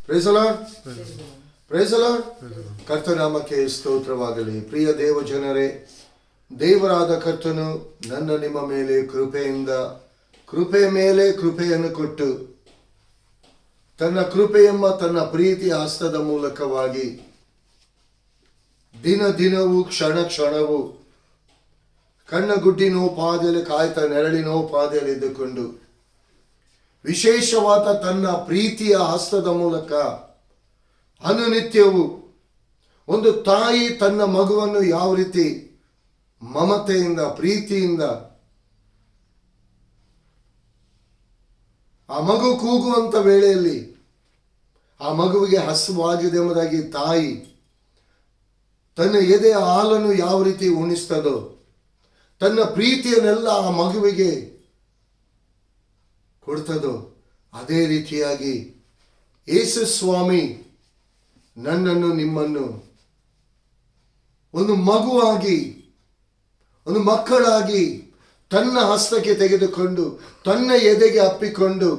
Price the Lord, praise the Lord. ಕರ್ತನಾಮಕ್ಕೆ ಸ್ತೋತ್ರವಾಗಲಿ. ಪ್ರಿಯ ದೇವ ಜನರೇ, ದೇವರಾದ ಕರ್ತನು ನನ್ನ ನಿಮ್ಮ ಮೇಲೆ ಕೃಪೆಯ ಮೇಲೆ ಕೃಪೆಯನ್ನು ಕೊಟ್ಟು ತನ್ನ ಕೃಪೆಯೆಂಬ ತನ್ನ ಪ್ರೀತಿಯ ಹಸ್ತದ ಮೂಲಕವಾಗಿ ದಿನ ದಿನವೂ ಕ್ಷಣ ಕ್ಷಣವೂ ಕಣ್ಣಗುಡ್ಡಿನೋ ಪಾದೆಯಲ್ಲಿ ಕಾಯ್ತಾ ನೆರಳಿನೋ ಪಾದೆಯಲ್ಲಿ ಇದ್ದುಕೊಂಡು ವಿಶೇಷವಾದ ತನ್ನ ಪ್ರೀತಿಯ ಹಸ್ತದ ಮೂಲಕ ಅನುನಿತ್ಯವೂ ಒಂದು ತಾಯಿ ತನ್ನ ಮಗುವನ್ನು ಯಾವ ರೀತಿ ಮಮತೆಯಿಂದ ಪ್ರೀತಿಯಿಂದ ಆ ಮಗು ಕೂಗುವಂತ ವೇಳೆಯಲ್ಲಿ ಆ ಮಗುವಿಗೆ ಹಸುವಾಗಿದೆ ಎಂಬುದಾಗಿ ತಾಯಿ ತನ್ನ ಎದೆಯ ಹಾಲನ್ನು ಯಾವ ರೀತಿ ಉಣಿಸ್ತದೋ ತನ್ನ ಪ್ರೀತಿಯನ್ನೆಲ್ಲ ಆ ಮಗುವಿಗೆ ಕೊಡ್ತದೋ ಅದೇ ರೀತಿಯಾಗಿ ಯೇಸು ಸ್ವಾಮಿ ನನ್ನನ್ನು ನಿಮ್ಮನ್ನು ಒಂದು ಮಗುವಾಗಿ ಒಂದು ಮಕ್ಕಳಾಗಿ ತನ್ನ ಹಸ್ತಕ್ಕೆ ತೆಗೆದುಕೊಂಡು ತನ್ನ ಎದೆಗೆ ಅಪ್ಪಿಕೊಂಡು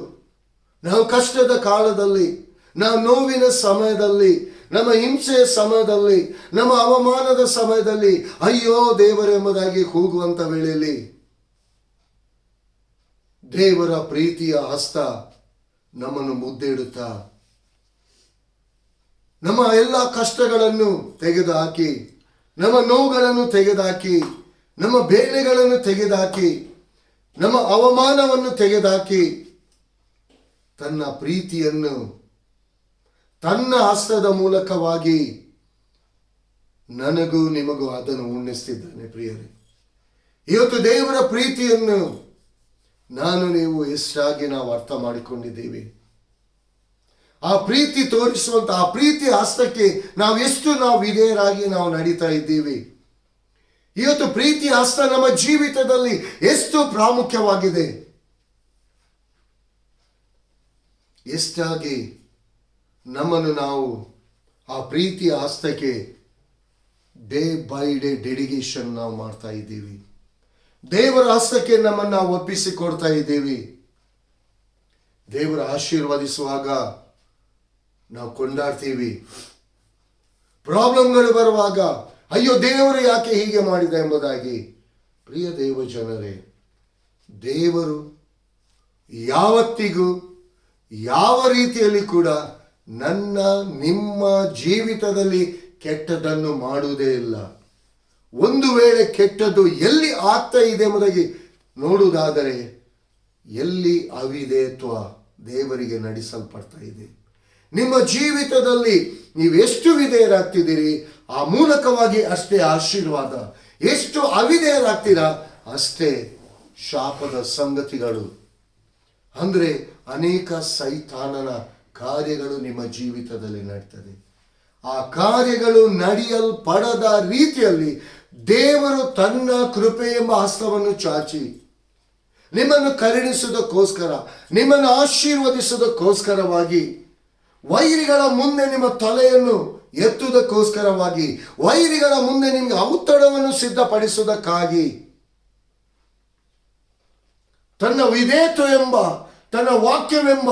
ನಾವು ಕಷ್ಟದ ಕಾಲದಲ್ಲಿ, ನಾವು ನೋವಿನ ಸಮಯದಲ್ಲಿ, ನಮ್ಮ ಹಿಂಸೆಯ ಸಮಯದಲ್ಲಿ, ನಮ್ಮ ಅವಮಾನದ ಸಮಯದಲ್ಲಿ ಅಯ್ಯೋ ದೇವರೆಂಬುದಾಗಿ ಕೂಗುವಂತ ವೇಳೆಯಲ್ಲಿ ದೇವರ ಪ್ರೀತಿಯ ಹಸ್ತ ನಮ್ಮನ್ನು ಮುದ್ದೆ ಇಡುತ್ತಾ ನಮ್ಮ ಎಲ್ಲ ಕಷ್ಟಗಳನ್ನು ತೆಗೆದುಹಾಕಿ, ನಮ್ಮ ನೋವುಗಳನ್ನು ತೆಗೆದುಹಾಕಿ, ನಮ್ಮ ಬೇಳೆಗಳನ್ನು ತೆಗೆದುಹಾಕಿ, ನಮ್ಮ ಅವಮಾನವನ್ನು ತೆಗೆದುಹಾಕಿ ತನ್ನ ಪ್ರೀತಿಯನ್ನು ತನ್ನ ಹಸ್ತದ ಮೂಲಕವಾಗಿ ನನಗೂ ನಿಮಗೂ ಅದನ್ನು ಉಣಿಸ್ತಿದ್ದಾನೆ. ಪ್ರಿಯರೇ, ಇವತ್ತು ದೇವರ ಪ್ರೀತಿಯನ್ನು ನಾನು ನೀವು ಎಷ್ಟಾಗಿ ನಾವು ಅರ್ಥ ಮಾಡಿಕೊಂಡಿದ್ದೇವೆ? ಆ ಪ್ರೀತಿ ತೋರಿಸುವಂತ ಆ ಪ್ರೀತಿ ಹಸ್ತಕ್ಕೆ ಎಷ್ಟು ವಿಧೇಯರಾಗಿ ನಾವು ನಡೀತಾ ಇದ್ದೀವಿ? ಇವತ್ತು ಪ್ರೀತಿ ಹಸ್ತ ನಮ್ಮ ಜೀವಿತದಲ್ಲಿ ಎಷ್ಟು ಪ್ರಾಮುಖ್ಯವಾಗಿದೆ? ಎಷ್ಟಾಗಿ ನಮ್ಮನ್ನು ನಾವು ಆ ಪ್ರೀತಿಯ ಹಸ್ತಕ್ಕೆ ಡೇ ಬೈ ಡೇ ಡೆಡಿಕೇಶನ್ ನಾವು ಮಾಡ್ತಾ ಇದ್ದೀವಿ. ದೇವರ ಹಸ್ತಕ್ಕೆ ನಮ್ಮನ್ನು ನಾವು ಒಪ್ಪಿಸಿಕೊಡ್ತಾ ಇದ್ದೀವಿ. ದೇವರ ಆಶೀರ್ವದಿಸುವಾಗ ನಾವು ಕೊಂಡಾಡ್ತೀವಿ. ಪ್ರಾಬ್ಲಮ್ಗಳು ಬರುವಾಗ ಅಯ್ಯೋ ದೇವರು ಯಾಕೆ ಹೀಗೆ ಮಾಡಿದ ಎಂಬುದಾಗಿ. ಪ್ರಿಯ ದೇವ ಜನರೇ, ದೇವರು ಯಾವತ್ತಿಗೂ ಯಾವ ರೀತಿಯಲ್ಲಿ ಕೂಡ ನನ್ನ ನಿಮ್ಮ ಜೀವಿತದಲ್ಲಿ ಕೆಟ್ಟದನ್ನು ಮಾಡುವುದೇ ಇಲ್ಲ. ಒಂದು ವೇಳೆ ಕೆಟ್ಟದ್ದು ಎಲ್ಲಿ ಆಗ್ತಾ ಇದೆ ಎಂಬುದಾಗಿ ನೋಡುವುದಾದರೆ ಎಲ್ಲಿ ಅವಿಧೇಯತ್ವ ದೇವರಿಗೆ ನಡೆಸಲ್ಪಡ್ತಾ ಇದೆ. ನಿಮ್ಮ ಜೀವಿತದಲ್ಲಿ ನೀವು ಎಷ್ಟು ವಿಧೇಯರಾಗ್ತಿದ್ದೀರಿ ಆ ಮೂಲಕವಾಗಿ ಅಷ್ಟೇ ಆಶೀರ್ವಾದ. ಎಷ್ಟು ಅವಿಧೇಯರಾಗ್ತೀರಾ ಅಷ್ಟೇ ಶಾಪದ ಸಂಗತಿಗಳು, ಅಂದ್ರೆ ಅನೇಕ ಸೈತಾನನ ಕಾರ್ಯಗಳು ನಿಮ್ಮ ಜೀವಿತದಲ್ಲಿ ನಡೀತದೆ. ಆ ಕಾರ್ಯಗಳು ನಡೆಯಲ್ಪಡದ ರೀತಿಯಲ್ಲಿ ದೇವರು ತನ್ನ ಕೃಪೆ ಎಂಬ ಹಸ್ತವನ್ನು ಚಾಚಿ ನಿಮ್ಮನ್ನು ಕರುಣಿಸುವುದಕ್ಕೋಸ್ಕರ, ನಿಮ್ಮನ್ನು ಆಶೀರ್ವದಿಸುವುದಕ್ಕೋಸ್ಕರವಾಗಿ, ವೈರಿಗಳ ಮುಂದೆ ನಿಮ್ಮ ತಲೆಯನ್ನು ಎತ್ತುವುದಕ್ಕೋಸ್ಕರವಾಗಿ, ವೈರಿಗಳ ಮುಂದೆ ನಿಮಗೆ ಔತಣವನ್ನು ಸಿದ್ಧಪಡಿಸುವುದಕ್ಕಾಗಿ ತನ್ನ ವಿಧೇಯತ್ವ ಎಂಬ ತನ್ನ ವಾಕ್ಯವೆಂಬ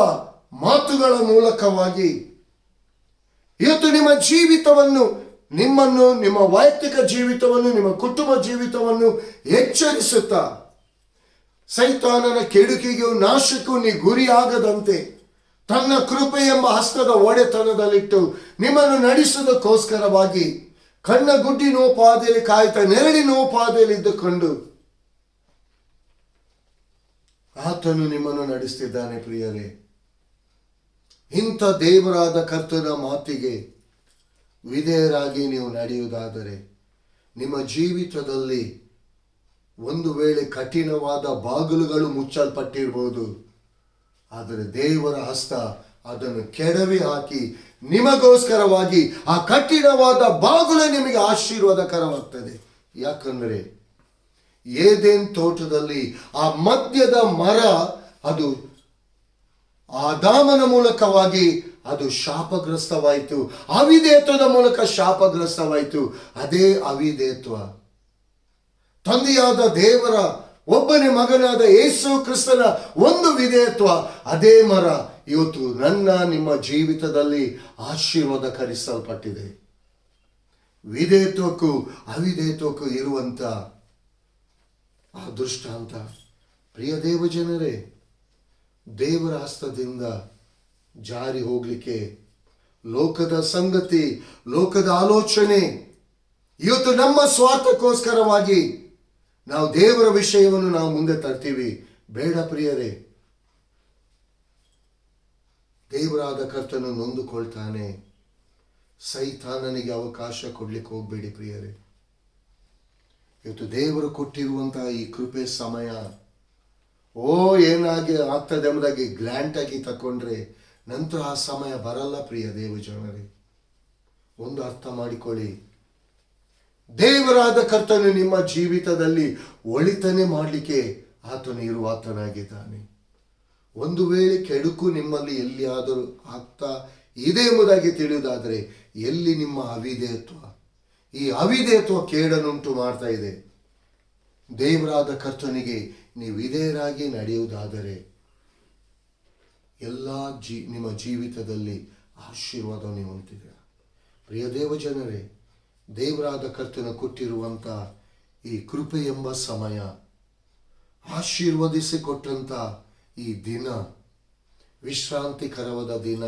ಮಾತುಗಳ ಮೂಲಕವಾಗಿ ಇವತ್ತು ನಿಮ್ಮ ಜೀವಿತವನ್ನು, ನಿಮ್ಮನ್ನು, ನಿಮ್ಮ ವೈಯಕ್ತಿಕ ಜೀವಿತವನ್ನು, ನಿಮ್ಮ ಕುಟುಂಬ ಜೀವಿತವನ್ನು ಎಚ್ಚರಿಸುತ್ತಾ ಸೈತಾನನ ಕೆಡುಕಿಗೂ ನಾಶಕ್ಕೂ ನೀ ಗುರಿಯಾಗದಂತೆ ತನ್ನ ಕೃಪೆ ಎಂಬ ಹಸ್ತದ ಒಡೆತನದಲ್ಲಿಟ್ಟು ನಿಮ್ಮನ್ನು ನಡೆಸುವುದಕ್ಕೋಸ್ಕರವಾಗಿ ಕಣ್ಣಗುಡ್ಡಿನೋಪಾದಿಯಲ್ಲಿ ಕಾಯ್ತಾ ನೆರಳಿನೋಪಾದಿಯಲ್ಲಿ ಇದ್ದುಕೊಂಡು ಆತನು ನಿಮ್ಮನ್ನು ನಡೆಸ್ತಿದ್ದಾನೆ. ಪ್ರಿಯರೇ, ಇಂಥ ದೇವರಾದ ಕರ್ತನ ಮಾತಿಗೆ ವಿಧೇಯರಾಗಿ ನೀವು ನಡೆಯುವುದಾದರೆ ನಿಮ್ಮ ಜೀವಿತದಲ್ಲಿ ಒಂದು ವೇಳೆ ಕಠಿಣವಾದ ಬಾಗಿಲುಗಳು ಮುಚ್ಚಲ್ಪಟ್ಟಿರಬಹುದು, ಆದರೆ ದೇವರ ಹಸ್ತ ಅದನ್ನು ಕೆಡವಿ ಹಾಕಿ ನಿಮಗೋಸ್ಕರವಾಗಿ ಆ ಕಠಿಣವಾದ ಬಾಗಿಲು ನಿಮಗೆ ಆಶೀರ್ವಾದಕರವಾಗ್ತದೆ. ಯಾಕಂದರೆ ಏದೇನ್ ತೋಟದಲ್ಲಿ ಆ ಮಧ್ಯದ ಮರ ಅದು ಆದಾಮನ ಮೂಲಕವಾಗಿ ಅದು ಶಾಪಗ್ರಸ್ತವಾಯಿತು, ಅವಿಧೇಯತ್ವದ ಮೂಲಕ ಶಾಪಗ್ರಸ್ತವಾಯಿತು. ಅದೇ ಅವಿಧೇಯತ್ವ ತಂದೆಯಾದ ದೇವರ ಒಬ್ಬನೇ ಮಗನಾದ ಯೇಸು ಕ್ರಿಸ್ತನ ಒಂದು ವಿಧೇಯತ್ವ, ಅದೇ ಮರ ಇವತ್ತು ನನ್ನ ನಿಮ್ಮ ಜೀವಿತದಲ್ಲಿ ಆಶೀರ್ವಾದಕರಿಸಲ್ಪಟ್ಟಿದೆ. ವಿಧೇಯತ್ವಕ್ಕೂ ಅವಿಧೇಯತ್ವಕ್ಕೂ ಇರುವಂತ ಆ ದೃಷ್ಟಾಂತ ಪ್ರಿಯ ದೇವಜನರೇ, ದೇವರ ಹಸ್ತದಿಂದ ಜಾರಿ ಹೋಗ್ಲಿಕ್ಕೆ ಲೋಕದ ಸಂಗತಿ, ಲೋಕದ ಆಲೋಚನೆ, ಇವತ್ತು ನಮ್ಮ ಸ್ವಾರ್ಥಕ್ಕೋಸ್ಕರವಾಗಿ ನಾವು ದೇವರ ವಿಷಯವನ್ನು ನಾವು ಮುಂದೆ ತರ್ತೀವಿ. ಬೇಡ ಪ್ರಿಯರೇ, ದೇವರಾದ ಕರ್ತನು ನೊಂದುಕೊಳ್ತಾನೆ. ಸೈತಾನನಿಗೆ ಅವಕಾಶ ಕೊಡ್ಲಿಕ್ಕೆ ಹೋಗ್ಬೇಡಿ ಪ್ರಿಯರೇ. ಇವತ್ತು ದೇವರು ಕೊಟ್ಟಿರುವಂತಹ ಈ ಕೃಪೆ ಸಮಯ ಏನಾಗಿ ಆಗ್ತದೆ ಎಂಬುದಾಗಿ ಗ್ಲ್ಯಾಂಟ್ ಆಗಿ ತಕೊಂಡ್ರೆ ನಂತರ ಆ ಸಮಯ ಬರಲ್ಲ. ಪ್ರಿಯ ದೇವ ಜನರೇ, ಒಂದು ಅರ್ಥ ಮಾಡಿಕೊಳ್ಳಿ, ದೇವರಾದ ಕರ್ತನು ನಿಮ್ಮ ಜೀವಿತದಲ್ಲಿ ಒಳಿತನೆ ಮಾಡಲಿಕ್ಕೆ ಆತನು ಇರುವಾತನಾಗಿದ್ದಾನೆ. ಒಂದು ವೇಳೆ ಕೆಡುಕು ನಿಮ್ಮಲ್ಲಿ ಎಲ್ಲಿಯಾದರೂ ಆಗ್ತಾ ಇದೆ ಎಂಬುದಾಗಿ ತಿಳಿಯುವುದಾದರೆ ಎಲ್ಲಿ ನಿಮ್ಮ ಅವಿಧೇಯತ್ವ, ಈ ಅವಿಧೇಯತ್ವ ಕೇಡನ್ನುಂಟು ಮಾಡ್ತಾ ಇದೆ. ದೇವರಾದ ಕರ್ತನಿಗೆ ನೀವು ವಿಧೇಯರಾಗಿ ನಡೆಯುವುದಾದರೆ ಎಲ್ಲ ನಿಮ್ಮ ಜೀವಿತದಲ್ಲಿ ಆಶೀರ್ವಾದವನ್ನು ಹೊಂದಿದೆ. ಪ್ರಿಯ ದೇವ ಜನರೇ, ದೇವರಾದ ಕರ್ತನ ಕೊಟ್ಟಿರುವಂಥ ಈ ಕೃಪೆ ಎಂಬ ಸಮಯ, ಆಶೀರ್ವದಿಸಿಕೊಟ್ಟಂತ ಈ ದಿನ, ವಿಶ್ರಾಂತಿಕರವಾದ ದಿನ,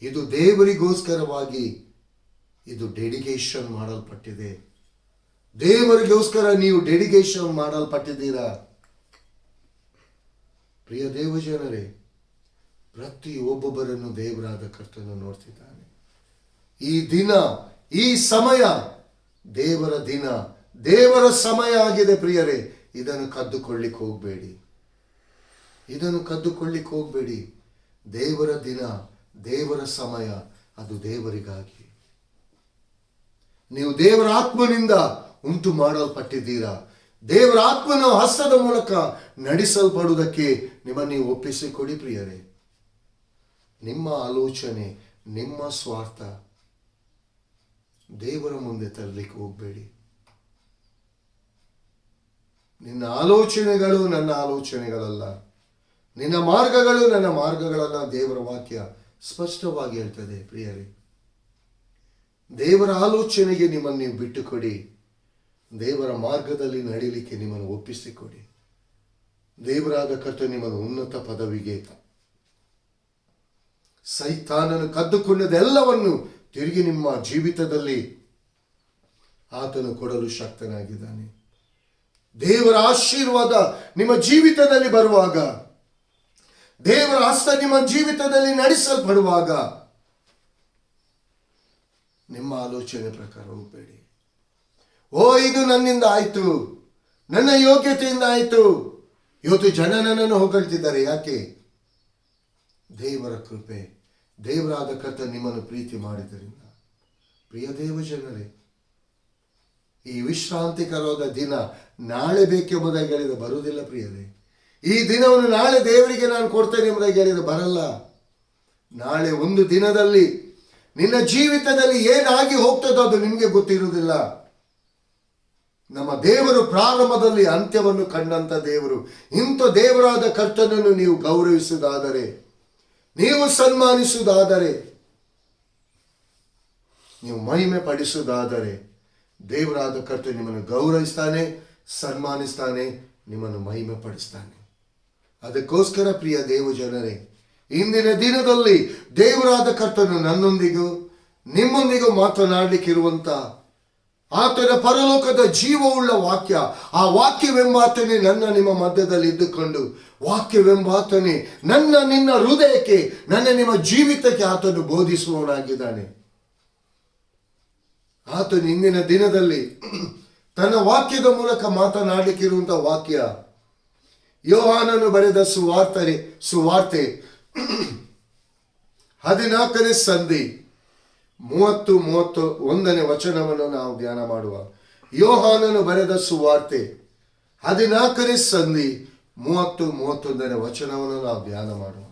ಇದು ದೇವರಿಗೋಸ್ಕರವಾಗಿ ಇದು ಡೆಡಿಕೇಶನ್ ಮಾಡಲ್ಪಟ್ಟಿದೆ. ದೇವರಿಗೋಸ್ಕರ ನೀವು ಡೆಡಿಕೇಶನ್ ಮಾಡಲ್ಪಟ್ಟಿದ್ದೀರಾ. ಪ್ರಿಯ ದೇವಜನರೇ, ಪ್ರತಿ ಒಬ್ಬೊಬ್ಬರನ್ನು ದೇವರಾದ ಕರ್ತನು ನೋಡ್ತಿದ್ದಾನೆ. ಈ ದಿನ, ಈ ಸಮಯ ದೇವರ ದಿನ, ದೇವರ ಸಮಯ ಆಗಿದೆ ಪ್ರಿಯರೇ. ಇದನ್ನು ಕದ್ದುಕೊಳ್ಳಿಕ್ಕೆ ಹೋಗಬೇಡಿ, ಇದನ್ನು ಕದ್ದುಕೊಳ್ಳಿಕ್ಕೆ ಹೋಗಬೇಡಿ. ದೇವರ ದಿನ, ದೇವರ ಸಮಯ, ಅದು ದೇವರಿಗಾಗಿ. ನೀವು ದೇವರ ಆತ್ಮನಿಂದ ಉಂಟು ಮಾಡಲ್ಪಟ್ಟಿದ್ದೀರಾ. ದೇವರ ಆತ್ಮನ ಹಸ್ತದ ಮೂಲಕ ನಡೆಸಲ್ಪಡುವುದಕ್ಕೆ ನಿಮ್ಮನ್ನು ನೀವು ಒಪ್ಪಿಸಿಕೊಡಿ ಪ್ರಿಯರೇ. ನಿಮ್ಮ ಆಲೋಚನೆ, ನಿಮ್ಮ ಸ್ವಾರ್ಥ ದೇವರ ಮುಂದೆ ತರಲಿಕ್ಕೆ ಹೋಗಬೇಡಿ. ನಿನ್ನ ಆಲೋಚನೆಗಳು ನನ್ನ ಆಲೋಚನೆಗಳಲ್ಲ, ನಿನ್ನ ಮಾರ್ಗಗಳು ನನ್ನ ಮಾರ್ಗಗಳಲ್ಲ. ದೇವರ ವಾಕ್ಯ ಸ್ಪಷ್ಟವಾಗಿ ಹೇಳ್ತದೆ ಪ್ರಿಯರೇ. ದೇವರ ಆಲೋಚನೆಗೆ ನಿಮ್ಮನ್ನು ನೀವು ಬಿಟ್ಟುಕೊಡಿ. ದೇವರ ಮಾರ್ಗದಲ್ಲಿ ನಡೀಲಿಕ್ಕೆ ನಿಮ್ಮನ್ನು ಒಪ್ಪಿಸಿಕೊಡಿ. ದೇವರಾದ ಕರ್ತನು ನಿಮ್ಮನ್ನು ಉನ್ನತ ಪದವಿಗೆ, ಸೈತಾನನು ಕದ್ದುಕೊಂಡದೆಲ್ಲವನ್ನು ತಿರುಗಿ ನಿಮ್ಮ ಜೀವಿತದಲ್ಲಿ ಆತನು ಕೊಡಲು ಶಕ್ತನಾಗಿದ್ದಾನೆ. ದೇವರ ಆಶೀರ್ವಾದ ನಿಮ್ಮ ಜೀವಿತದಲ್ಲಿ ಬರುವಾಗ, ದೇವರ ಹಸ್ತ ನಿಮ್ಮ ಜೀವಿತದಲ್ಲಿ ನಡೆಸಲ್ಪಡುವಾಗ, ನಿಮ್ಮ ಆಲೋಚನೆ ಪ್ರಕಾರ ಹೋಗಬೇಡಿ. ಇದು ನನ್ನಿಂದ ಆಯ್ತು, ನನ್ನ ಯೋಗ್ಯತೆಯಿಂದ ಆಯ್ತು. ಇವತ್ತು ಜನ ನನ್ನನ್ನು ಹೊಗಳ್ತಿದ್ದಾರೆ. ಯಾಕೆ? ದೇವರ ಕೃಪೆ, ದೇವರಾದ ಕರ್ತನು ನಿಮ್ಮನ್ನು ಪ್ರೀತಿ ಮಾಡಿದ್ದರಿಂದ. ಪ್ರಿಯ ದೇವ ಜನರೇ, ಈ ವಿಶ್ರಾಂತಿಕರವಾದ ದಿನ ನಾಳೆ ಬೇಕೆಂಬುದಾಗಿ ಹೇಳಿದ ಬರುವುದಿಲ್ಲ ಪ್ರಿಯರೇ. ಈ ದಿನವನ್ನು ನಾಳೆ ದೇವರಿಗೆ ನಾನು ಕೊಡ್ತೇನೆ ಎಂಬುದಾಗಿ ಹೇಳಿದ ಬರಲ್ಲ. ನಾಳೆ ಒಂದು ದಿನದಲ್ಲಿ ನಿನ್ನ ಜೀವಿತದಲ್ಲಿ ಏನಾಗಿ ಹೋಗ್ತದೋ ಅದು ನಿಮಗೆ ಗೊತ್ತಿರುವುದಿಲ್ಲ. ನಮ್ಮ ದೇವರು ಪ್ರಾರಂಭದಲ್ಲಿ ಅಂತ್ಯವನ್ನು ಕಂಡಂತ ದೇವರು. ಇಂಥ ದೇವರಾದ ಕರ್ತನನ್ನು ನೀವು ಗೌರವಿಸುವುದಾದರೆ, ನೀವು ಸನ್ಮಾನಿಸುವುದಾದರೆ, ನೀವು ಮಹಿಮೆ ಪಡಿಸುವುದಾದರೆ, ದೇವರಾದ ಕರ್ತನು ನಿಮ್ಮನ್ನು ಗೌರವಿಸ್ತಾನೆ, ಸನ್ಮಾನಿಸ್ತಾನೆ, ನಿಮ್ಮನ್ನು ಮಹಿಮೆ ಪಡಿಸ್ತಾನೆ. ಅದಕ್ಕೋಸ್ಕರ ಪ್ರಿಯ ದೇವ ಜನರೇ, ಇಂದಿನ ದಿನದಲ್ಲಿ ದೇವರಾದ ಕರ್ತನು ನನ್ನೊಂದಿಗೂ ನಿಮ್ಮೊಂದಿಗೂ ಮಾತನಾಡಲಿಕ್ಕಿರುವಂತ ಆತನ ಪರಲೋಕದ ಜೀವವುಳ್ಳ ವಾಕ್ಯ, ಆ ವಾಕ್ಯವೆಂಬಾತನೇ ನನ್ನ ನಿಮ್ಮ ಮಧ್ಯದಲ್ಲಿ ಇದ್ದುಕೊಂಡು, ವಾಕ್ಯವೆಂಬಾತನೇ ನನ್ನ ನಿನ್ನ ಹೃದಯಕ್ಕೆ, ನನ್ನ ನಿಮ್ಮ ಜೀವಿತಕ್ಕೆ ಆತನು ಬೋಧಿಸುವವನಾಗಿದ್ದಾನೆ. ಆತನು ಇಂದಿನ ದಿನದಲ್ಲಿ ತನ್ನ ವಾಕ್ಯದ ಮೂಲಕ ಮಾತನಾಡಲಿಕ್ಕಿರುವಂತಹ ವಾಕ್ಯ ಯೋಹಾನನು ಬರೆದ ಸುವಾರ್ತೆ 14ನೇ ಸಂಧಿ 30-31ನೇ ವಚನವನ್ನು ನಾವು ಧ್ಯಾನ ಮಾಡುವ. ಯೋಹಾನನು ಬರೆದ ಸುವಾರ್ತೆ 14ನೇ ಸಂಧಿ 30-31ನೇ ವಚನವನ್ನು ನಾವು ಧ್ಯಾನ ಮಾಡುವ.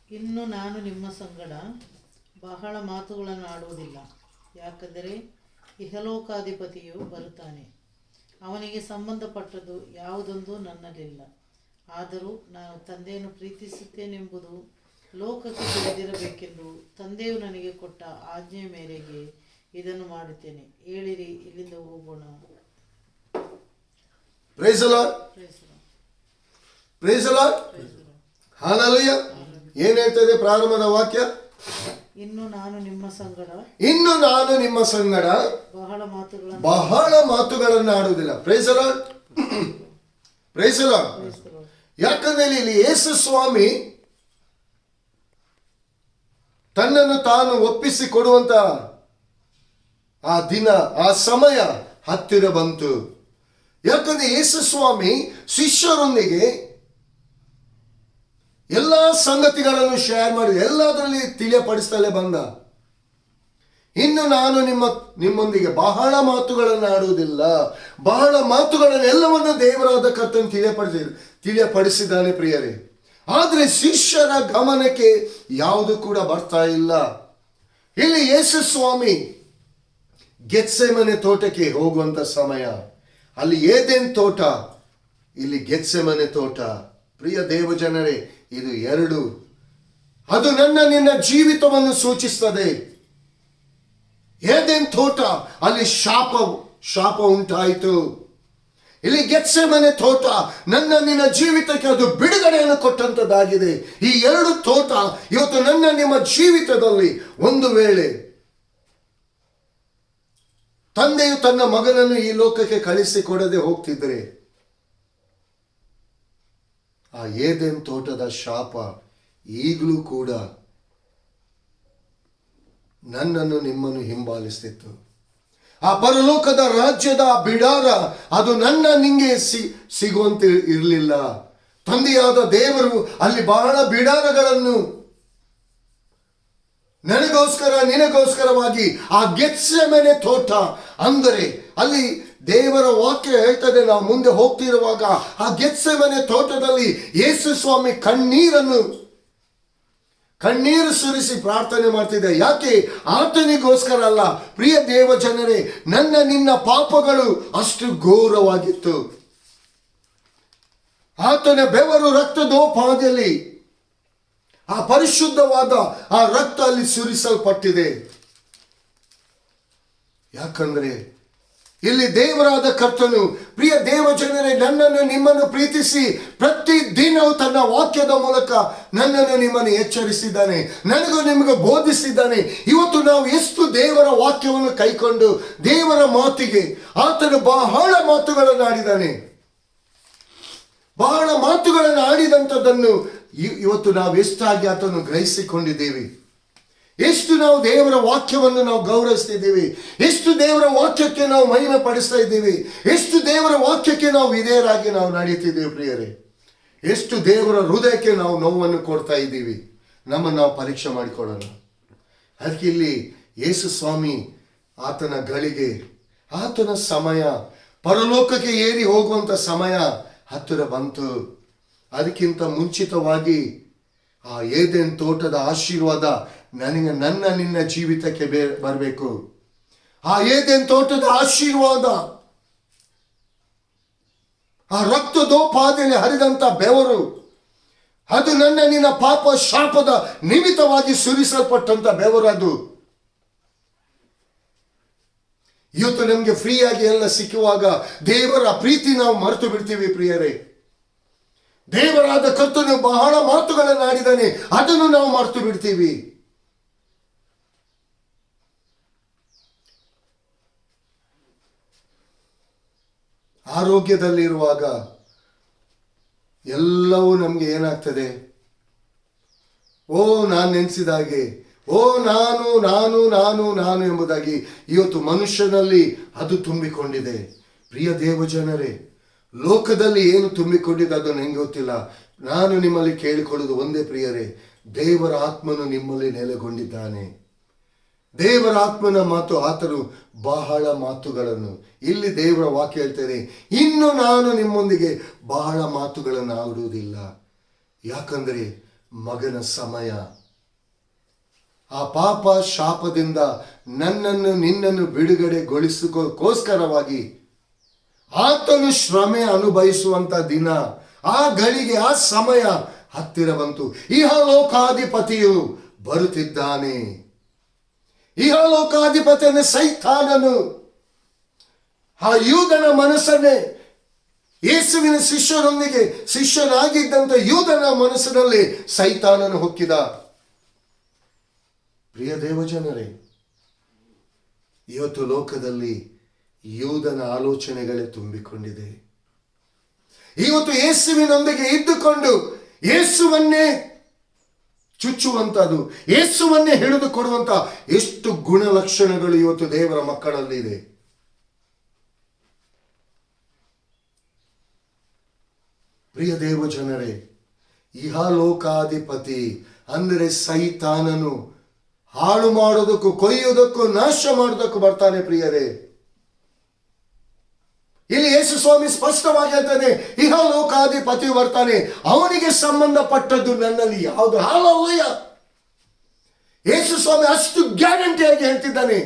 ಇನ್ನು ನಾನು ನಿಮ್ಮ ಸಂಗಡ ಬಹಳ ಮಾತುಗಳನ್ನು ಆಡುವುದಿಲ್ಲ, ಯಾಕಂದರೆ ಇಹಲೋಕಾಧಿಪತಿಯು ಬರುತ್ತಾನೆ. ಅವನಿಗೆ ಸಂಬಂಧಪಟ್ಟದ್ದು ಯಾವುದೊಂದು ನನ್ನಲ್ಲಿಲ್ಲ. ಆದರೂ ನಾನು ತಂದೆಯನ್ನು ಪ್ರೀತಿಸುತ್ತೇನೆಂಬುದು ಲೋಕಕ್ಕೆ ತಿಳಿದಿರಬೇಕೆಂದು ತಂದೆಯು ನನಗೆ ಕೊಟ್ಟ ಆಜ್ಞೆ ಮೇರೆಗೆ ಇದನ್ನು ಮಾಡುತ್ತೇನೆ. ಹೇಳಿರಿ, ಇಲ್ಲಿಂದ ಹೋಗೋಣ. Praise the Lord. Praise the Lord. Hallelujah. ಏನ್ ಹೇಳ್ತದೆ ಪ್ರಾರಂಭದ ವಾಕ್ಯ? ಇನ್ನು ನಾನು ನಿಮ್ಮ ಸಂಗಡ ಬಹಳ ಮಾತುಗಳನ್ನು ಆಡುವುದಿಲ್ಲ. Praise the Lord. Praise the Lord. ಯಾಕಂದ್ರೆ ಇಲ್ಲಿ ಯೇಸು ಸ್ವಾಮಿ ತನ್ನನ್ನು ತಾನು ಒಪ್ಪಿಸಿ ಕೊಡುವಂತ ಆ ದಿನ, ಆ ಸಮಯ ಹತ್ತಿರ ಬಂತು. ಯಾಕಂದ್ರೆ ಯೇಸು ಸ್ವಾಮಿ ಶಿಷ್ಯರೊಂದಿಗೆ ಎಲ್ಲ ಸಂಗತಿಗಳನ್ನು ಶೇರ್ ಮಾಡಿ ಎಲ್ಲದರಲ್ಲಿ ತಿಳಿಯಪಡಿಸ್ತಲೇ ಬಂದ. ಇನ್ನು ನಾನು ನಿಮ್ಮೊಂದಿಗೆ ಬಹಳ ಮಾತುಗಳನ್ನು ಆಡುವುದಿಲ್ಲ. ಬಹಳ ಮಾತುಗಳನ್ನು ಎಲ್ಲವನ್ನು ದೇವರಾದ ಕರ್ತನು ತಿಳಿಯಪಡಿಸಿದ್ದಾನೆ ಪ್ರಿಯರೇ. ಆದರೆ ಶಿಷ್ಯರ ಗಮನಕ್ಕೆ ಯಾವುದು ಕೂಡ ಬರ್ತಾ ಇಲ್ಲ. ಇಲ್ಲಿ ಯೇಸು ಸ್ವಾಮಿ ಗೆತ್ಸೆಮನೆ ತೋಟಕ್ಕೆ ಹೋಗುವಂತ ಸಮಯ. ಅಲ್ಲಿ ಏದೆನ್ ತೋಟ, ಇಲ್ಲಿ ಗೆತ್ಸೆಮನೆ ತೋಟ. ಪ್ರಿಯ ದೇವಜನರೇ, ಇದು ಎರಡು. ಅದು ನಿನ್ನ ಜೀವಿತವನ್ನು ಸೂಚಿಸ್ತದೆ. ಏದೆನ್ ತೋಟ, ಅಲ್ಲಿ ಶಾಪ ಉಂಟಾಯಿತು. ಇಲ್ಲಿ ಗೆತ್ಸೆಮನೆ ತೋಟ, ನಿನ್ನ ಜೀವಿತಕ್ಕೆ ಅದು ಬಿಡುಗಡೆಯನ್ನು ಕೊಟ್ಟಂತದ್ದಾಗಿದೆ. ಈ ಎರಡು ತೋಟ ಇವತ್ತು ನಿಮ್ಮ ಜೀವಿತದಲ್ಲಿ ಒಂದು ವೇಳೆ ತಂದೆಯು ತನ್ನ ಮಗನನ್ನು ಈ ಲೋಕಕ್ಕೆ ಕಳಿಸಿಕೊಡದೆ ಹೋಗ್ತಿದ್ರೆ, ಆ ಏದೆನ್ ತೋಟದ ಶಾಪ ಈಗಲೂ ಕೂಡ ನನ್ನನ್ನು ನಿಮ್ಮನ್ನು ಹಿಂಬಾಲಿಸ್ತಿತ್ತು. ಆ ಪರಲೋಕದ ರಾಜ್ಯದ ಬಿಡಾರ ಅದು ನಿಂಗೆ ಸಿಗುವಂತೆ ಇರಲಿಲ್ಲ. ತಂದೆಯಾದ ದೇವರು ಅಲ್ಲಿ ಬಹಳ ಬಿಡಾರಗಳನ್ನು ನನಗೋಸ್ಕರ ನಿನಗೋಸ್ಕರವಾಗಿ ಆ ಗೆತ್ಸೆಮನೆ ತೋಟ, ಅಂದರೆ ಅಲ್ಲಿ ದೇವರ ವಾಕ್ಯ ಹೇಳ್ತದೆ, ನಾವು ಮುಂದೆ ಹೋಗ್ತಿರುವಾಗ ಆ ಗೆತ್ಸೆಮನೆ ತೋಟದಲ್ಲಿ ಯೇಸು ಸ್ವಾಮಿ ಕಣ್ಣೀರು ಸುರಿಸಿ ಪ್ರಾರ್ಥನೆ ಮಾಡ್ತಿದ್ದೆ. ಯಾಕೆ? ಆತನಿಗೋಸ್ಕರ ಅಲ್ಲ ಪ್ರಿಯ ದೇವ ಜನರೇ, ನಿನ್ನ ಪಾಪಗಳು ಅಷ್ಟು ಘೋರವಾಗಿತ್ತು. ಆತನ ಬೆವರು ರಕ್ತದೋಪಾದಿಯಲ್ಲಿ ಆ ಪರಿಶುದ್ಧವಾದ ಆ ರಕ್ತ ಅಲ್ಲಿ ಸುರಿಸಲ್ಪಟ್ಟಿದೆ. ಯಾಕಂದ್ರೆ ಇಲ್ಲಿ ದೇವರಾದ ಕರ್ತನು, ಪ್ರಿಯ ದೇವ ಜನರೇ, ನನ್ನನ್ನು ನಿಮ್ಮನ್ನು ಪ್ರೀತಿಸಿ ಪ್ರತಿ ದಿನವೂ ತನ್ನ ವಾಕ್ಯದ ಮೂಲಕ ನನ್ನನ್ನು ನಿಮ್ಮನ್ನು ಎಚ್ಚರಿಸಿದ್ದಾನೆ, ನನಗೂ ನಿಮಗೂ ಬೋಧಿಸಿದ್ದಾನೆ. ಇವತ್ತು ನಾವು ಎಷ್ಟು ದೇವರ ವಾಕ್ಯವನ್ನು ಕೈಕೊಂಡು ದೇವರ ಮಾತಿಗೆ ಆತನು ಬಹಳ ಮಾತುಗಳನ್ನು ಆಡಿದ್ದಾನೆ. ಬಹಳ ಮಾತುಗಳನ್ನು ಆಡಿದಂಥದ್ದನ್ನು ಇವತ್ತು ನಾವು ಎಷ್ಟಾಗಿ ಆತನು ಗ್ರಹಿಸಿಕೊಂಡಿದ್ದೇವೆ, ಎಷ್ಟು ನಾವು ದೇವರ ವಾಕ್ಯವನ್ನು ನಾವು ಗೌರವಿಸ್ತಿದ್ದೀವಿ, ಎಷ್ಟು ದೇವರ ವಾಕ್ಯಕ್ಕೆ ನಾವು ಮಹಿಮೆ ಪಡಿಸ್ತಾ ಇದ್ದೀವಿ, ಎಷ್ಟು ದೇವರ ವಾಕ್ಯಕ್ಕೆ ನಾವು ವಿಧೇಯರಾಗಿ ನಾವು ನಡೀತಿದ್ದೀವಿ ಪ್ರಿಯರೇ, ಎಷ್ಟು ದೇವರ ಹೃದಯಕ್ಕೆ ನಾವು ನೋವನ್ನು ಕೊಡ್ತಾ ಇದ್ದೀವಿ. ನಮ್ಮನ್ನು ನಾವು ಪರೀಕ್ಷೆ ಮಾಡಿಕೊಳ್ಳೋಣ. ಅದಕ್ಕೆ ಇಲ್ಲಿ ಯೇಸು ಸ್ವಾಮಿ ಆತನ ಗಳಿಗೆ, ಆತನ ಸಮಯ, ಪರಲೋಕಕ್ಕೆ ಏರಿ ಹೋಗುವಂತ ಸಮಯ ಹತ್ತಿರ ಬಂತು. ಅದಕ್ಕಿಂತ ಮುಂಚಿತವಾಗಿ ಆ ಏದೆನ್ ತೋಟದ ಆಶೀರ್ವಾದ ನಿನ್ನ ಜೀವಿತಕ್ಕೆ ಬರಬೇಕು. ಆ ಏದೆನ್ ತೋಟದ ಆಶೀರ್ವಾದ, ಆ ರಕ್ತದೋಪಾದಿಯಲ್ಲಿ ಹರಿದಂತ ಬೆವರು, ಅದು ನಿನ್ನ ಪಾಪ ಶಾಪದ ನಿಮಿತ್ತವಾಗಿ ಸುರಿಸಲ್ಪಟ್ಟಂತ ಬೆವರು. ಅದು ಇವತ್ತು ನಮ್ಗೆ ಫ್ರೀಯಾಗಿ ಎಲ್ಲ ಸಿಕ್ಕುವಾಗ ದೇವರ ಪ್ರೀತಿ ನಾವು ಮರೆತು ಬಿಡ್ತೀವಿ ಪ್ರಿಯರೇ. ದೇವರಾದ ಕರ್ತನು ಬಹಳ ಮಾತುಗಳನ್ನು ಆಡಿದ್ದಾನೆ, ಅದನ್ನು ನಾವು ಮರೆತು ಬಿಡ್ತೀವಿ. ಆರೋಗ್ಯದಲ್ಲಿರುವಾಗ ಎಲ್ಲವೂ ನಮ್ಗೆ ಏನಾಗ್ತದೆ? ನಾನು ನೆನೆಸಿದ ಹಾಗೆ ನಾನು ಎಂಬುದಾಗಿ ಇವತ್ತು ಮನುಷ್ಯನಲ್ಲಿ ಅದು ತುಂಬಿಕೊಂಡಿದೆ. ಪ್ರಿಯ ದೇವಜನರೇ, ಲೋಕದಲ್ಲಿ ಏನು ತುಂಬಿಕೊಂಡಿದೆ ಅದು ನನಗೆ ಗೊತ್ತಿಲ್ಲ. ನಾನು ನಿಮ್ಮಲ್ಲಿ ಕೇಳಿಕೊಳ್ಳುವುದು ಒಂದೇ ಪ್ರಿಯರೇ, ದೇವರ ಆತ್ಮನು ನಿಮ್ಮಲ್ಲಿ ನೆಲೆಗೊಂಡಿದ್ದಾನೆ. ದೇವರ ಆತ್ಮನ ಮಾತು, ಆತನು ಬಹಳ ಮಾತುಗಳನ್ನು, ಇಲ್ಲಿ ದೇವರ ವಾಕ್ಯ ಹೇಳ್ತೇನೆ, ಇನ್ನು ನಾನು ನಿಮ್ಮೊಂದಿಗೆ ಬಹಳ ಮಾತುಗಳನ್ನು ಆಡುವುದಿಲ್ಲ. ಯಾಕಂದ್ರೆ ಮಗನ ಸಮಯ, ಆ ಪಾಪ ಶಾಪದಿಂದ ನಿನ್ನನ್ನು ಬಿಡುಗಡೆಗೊಳಿಸೋಸ್ಕರವಾಗಿ ಆತನು ಶ್ರಮೆ ಅನುಭವಿಸುವಂತ ದಿನ, ಆ ಗಳಿಗೆ, ಆ ಸಮಯ ಹತ್ತಿರ ಬಂತು. ಇಹಲೋಕಾಧಿಪತಿಯು ಬರುತ್ತಿದ್ದಾನೆ. ಇಹಲೋಕಾಧಿಪತಿಯನ್ನು ಸೈತಾನನು ಆ ಯೂದನ ಮನಸ್ಸನ್ನೇ ಯೇಸುವಿನ ಶಿಷ್ಯರೊಂದಿಗೆ ಶಿಷ್ಯನಾಗಿದ್ದಂಥ ಯೂದನ ಮನಸ್ಸಿನಲ್ಲಿ ಸೈತಾನನು ಹೊಕ್ಕಿದ. ಪ್ರಿಯ ದೇವಜನರೇ, ಇವತ್ತು ಲೋಕದಲ್ಲಿ ಯೂದನ ಆಲೋಚನೆಗಳೇ ತುಂಬಿಕೊಂಡಿದೆ. ಇವತ್ತು ಯೇಸುವಿನೊಂದಿಗೆ ಇದ್ದುಕೊಂಡು ಯೇಸುವನ್ನೇ ಚುಚ್ಚುವಂತದ್ದು, ಯೇಸುವನ್ನೇ ಹಿಡಿದು ಕೊಡುವಂತ ಎಷ್ಟು ಗುಣಲಕ್ಷಣಗಳು ಇವತ್ತು ದೇವರ ಮಕ್ಕಳಲ್ಲಿ ಇದೆ. ಪ್ರಿಯ ದೇವ ಜನರೇ, ಇಹಲೋಕಾಧಿಪತಿ ಅಂದರೆ ಸೈತಾನನು ಹಾಳು ಮಾಡೋದಕ್ಕೂ, ಕೊಯ್ಯೋದಕ್ಕೂ, ನಾಶ ಮಾಡೋದಕ್ಕೂ ಬರ್ತಾನೆ. ಪ್ರಿಯರೇ, ಇಲ್ಲಿ ಯೇಸು ಸ್ವಾಮಿ ಸ್ಪಷ್ಟವಾಗಿ ಹೇಳ್ತಾನೆ, ಇಹಲೋಕಾಧಿಪತಿ ಬರ್ತಾನೆ, ಅವನಿಗೆ ಸಂಬಂಧಪಟ್ಟದ್ದು ನನ್ನಲ್ಲಿ ಯಾವುದು. ಹಾಲೆಲೂಯ! ಯೇಸು ಸ್ವಾಮಿ ಅಷ್ಟು ಗ್ಯಾರಂಟಿಯಾಗಿ ಹೇಳ್ತಿದ್ದಾನೆ,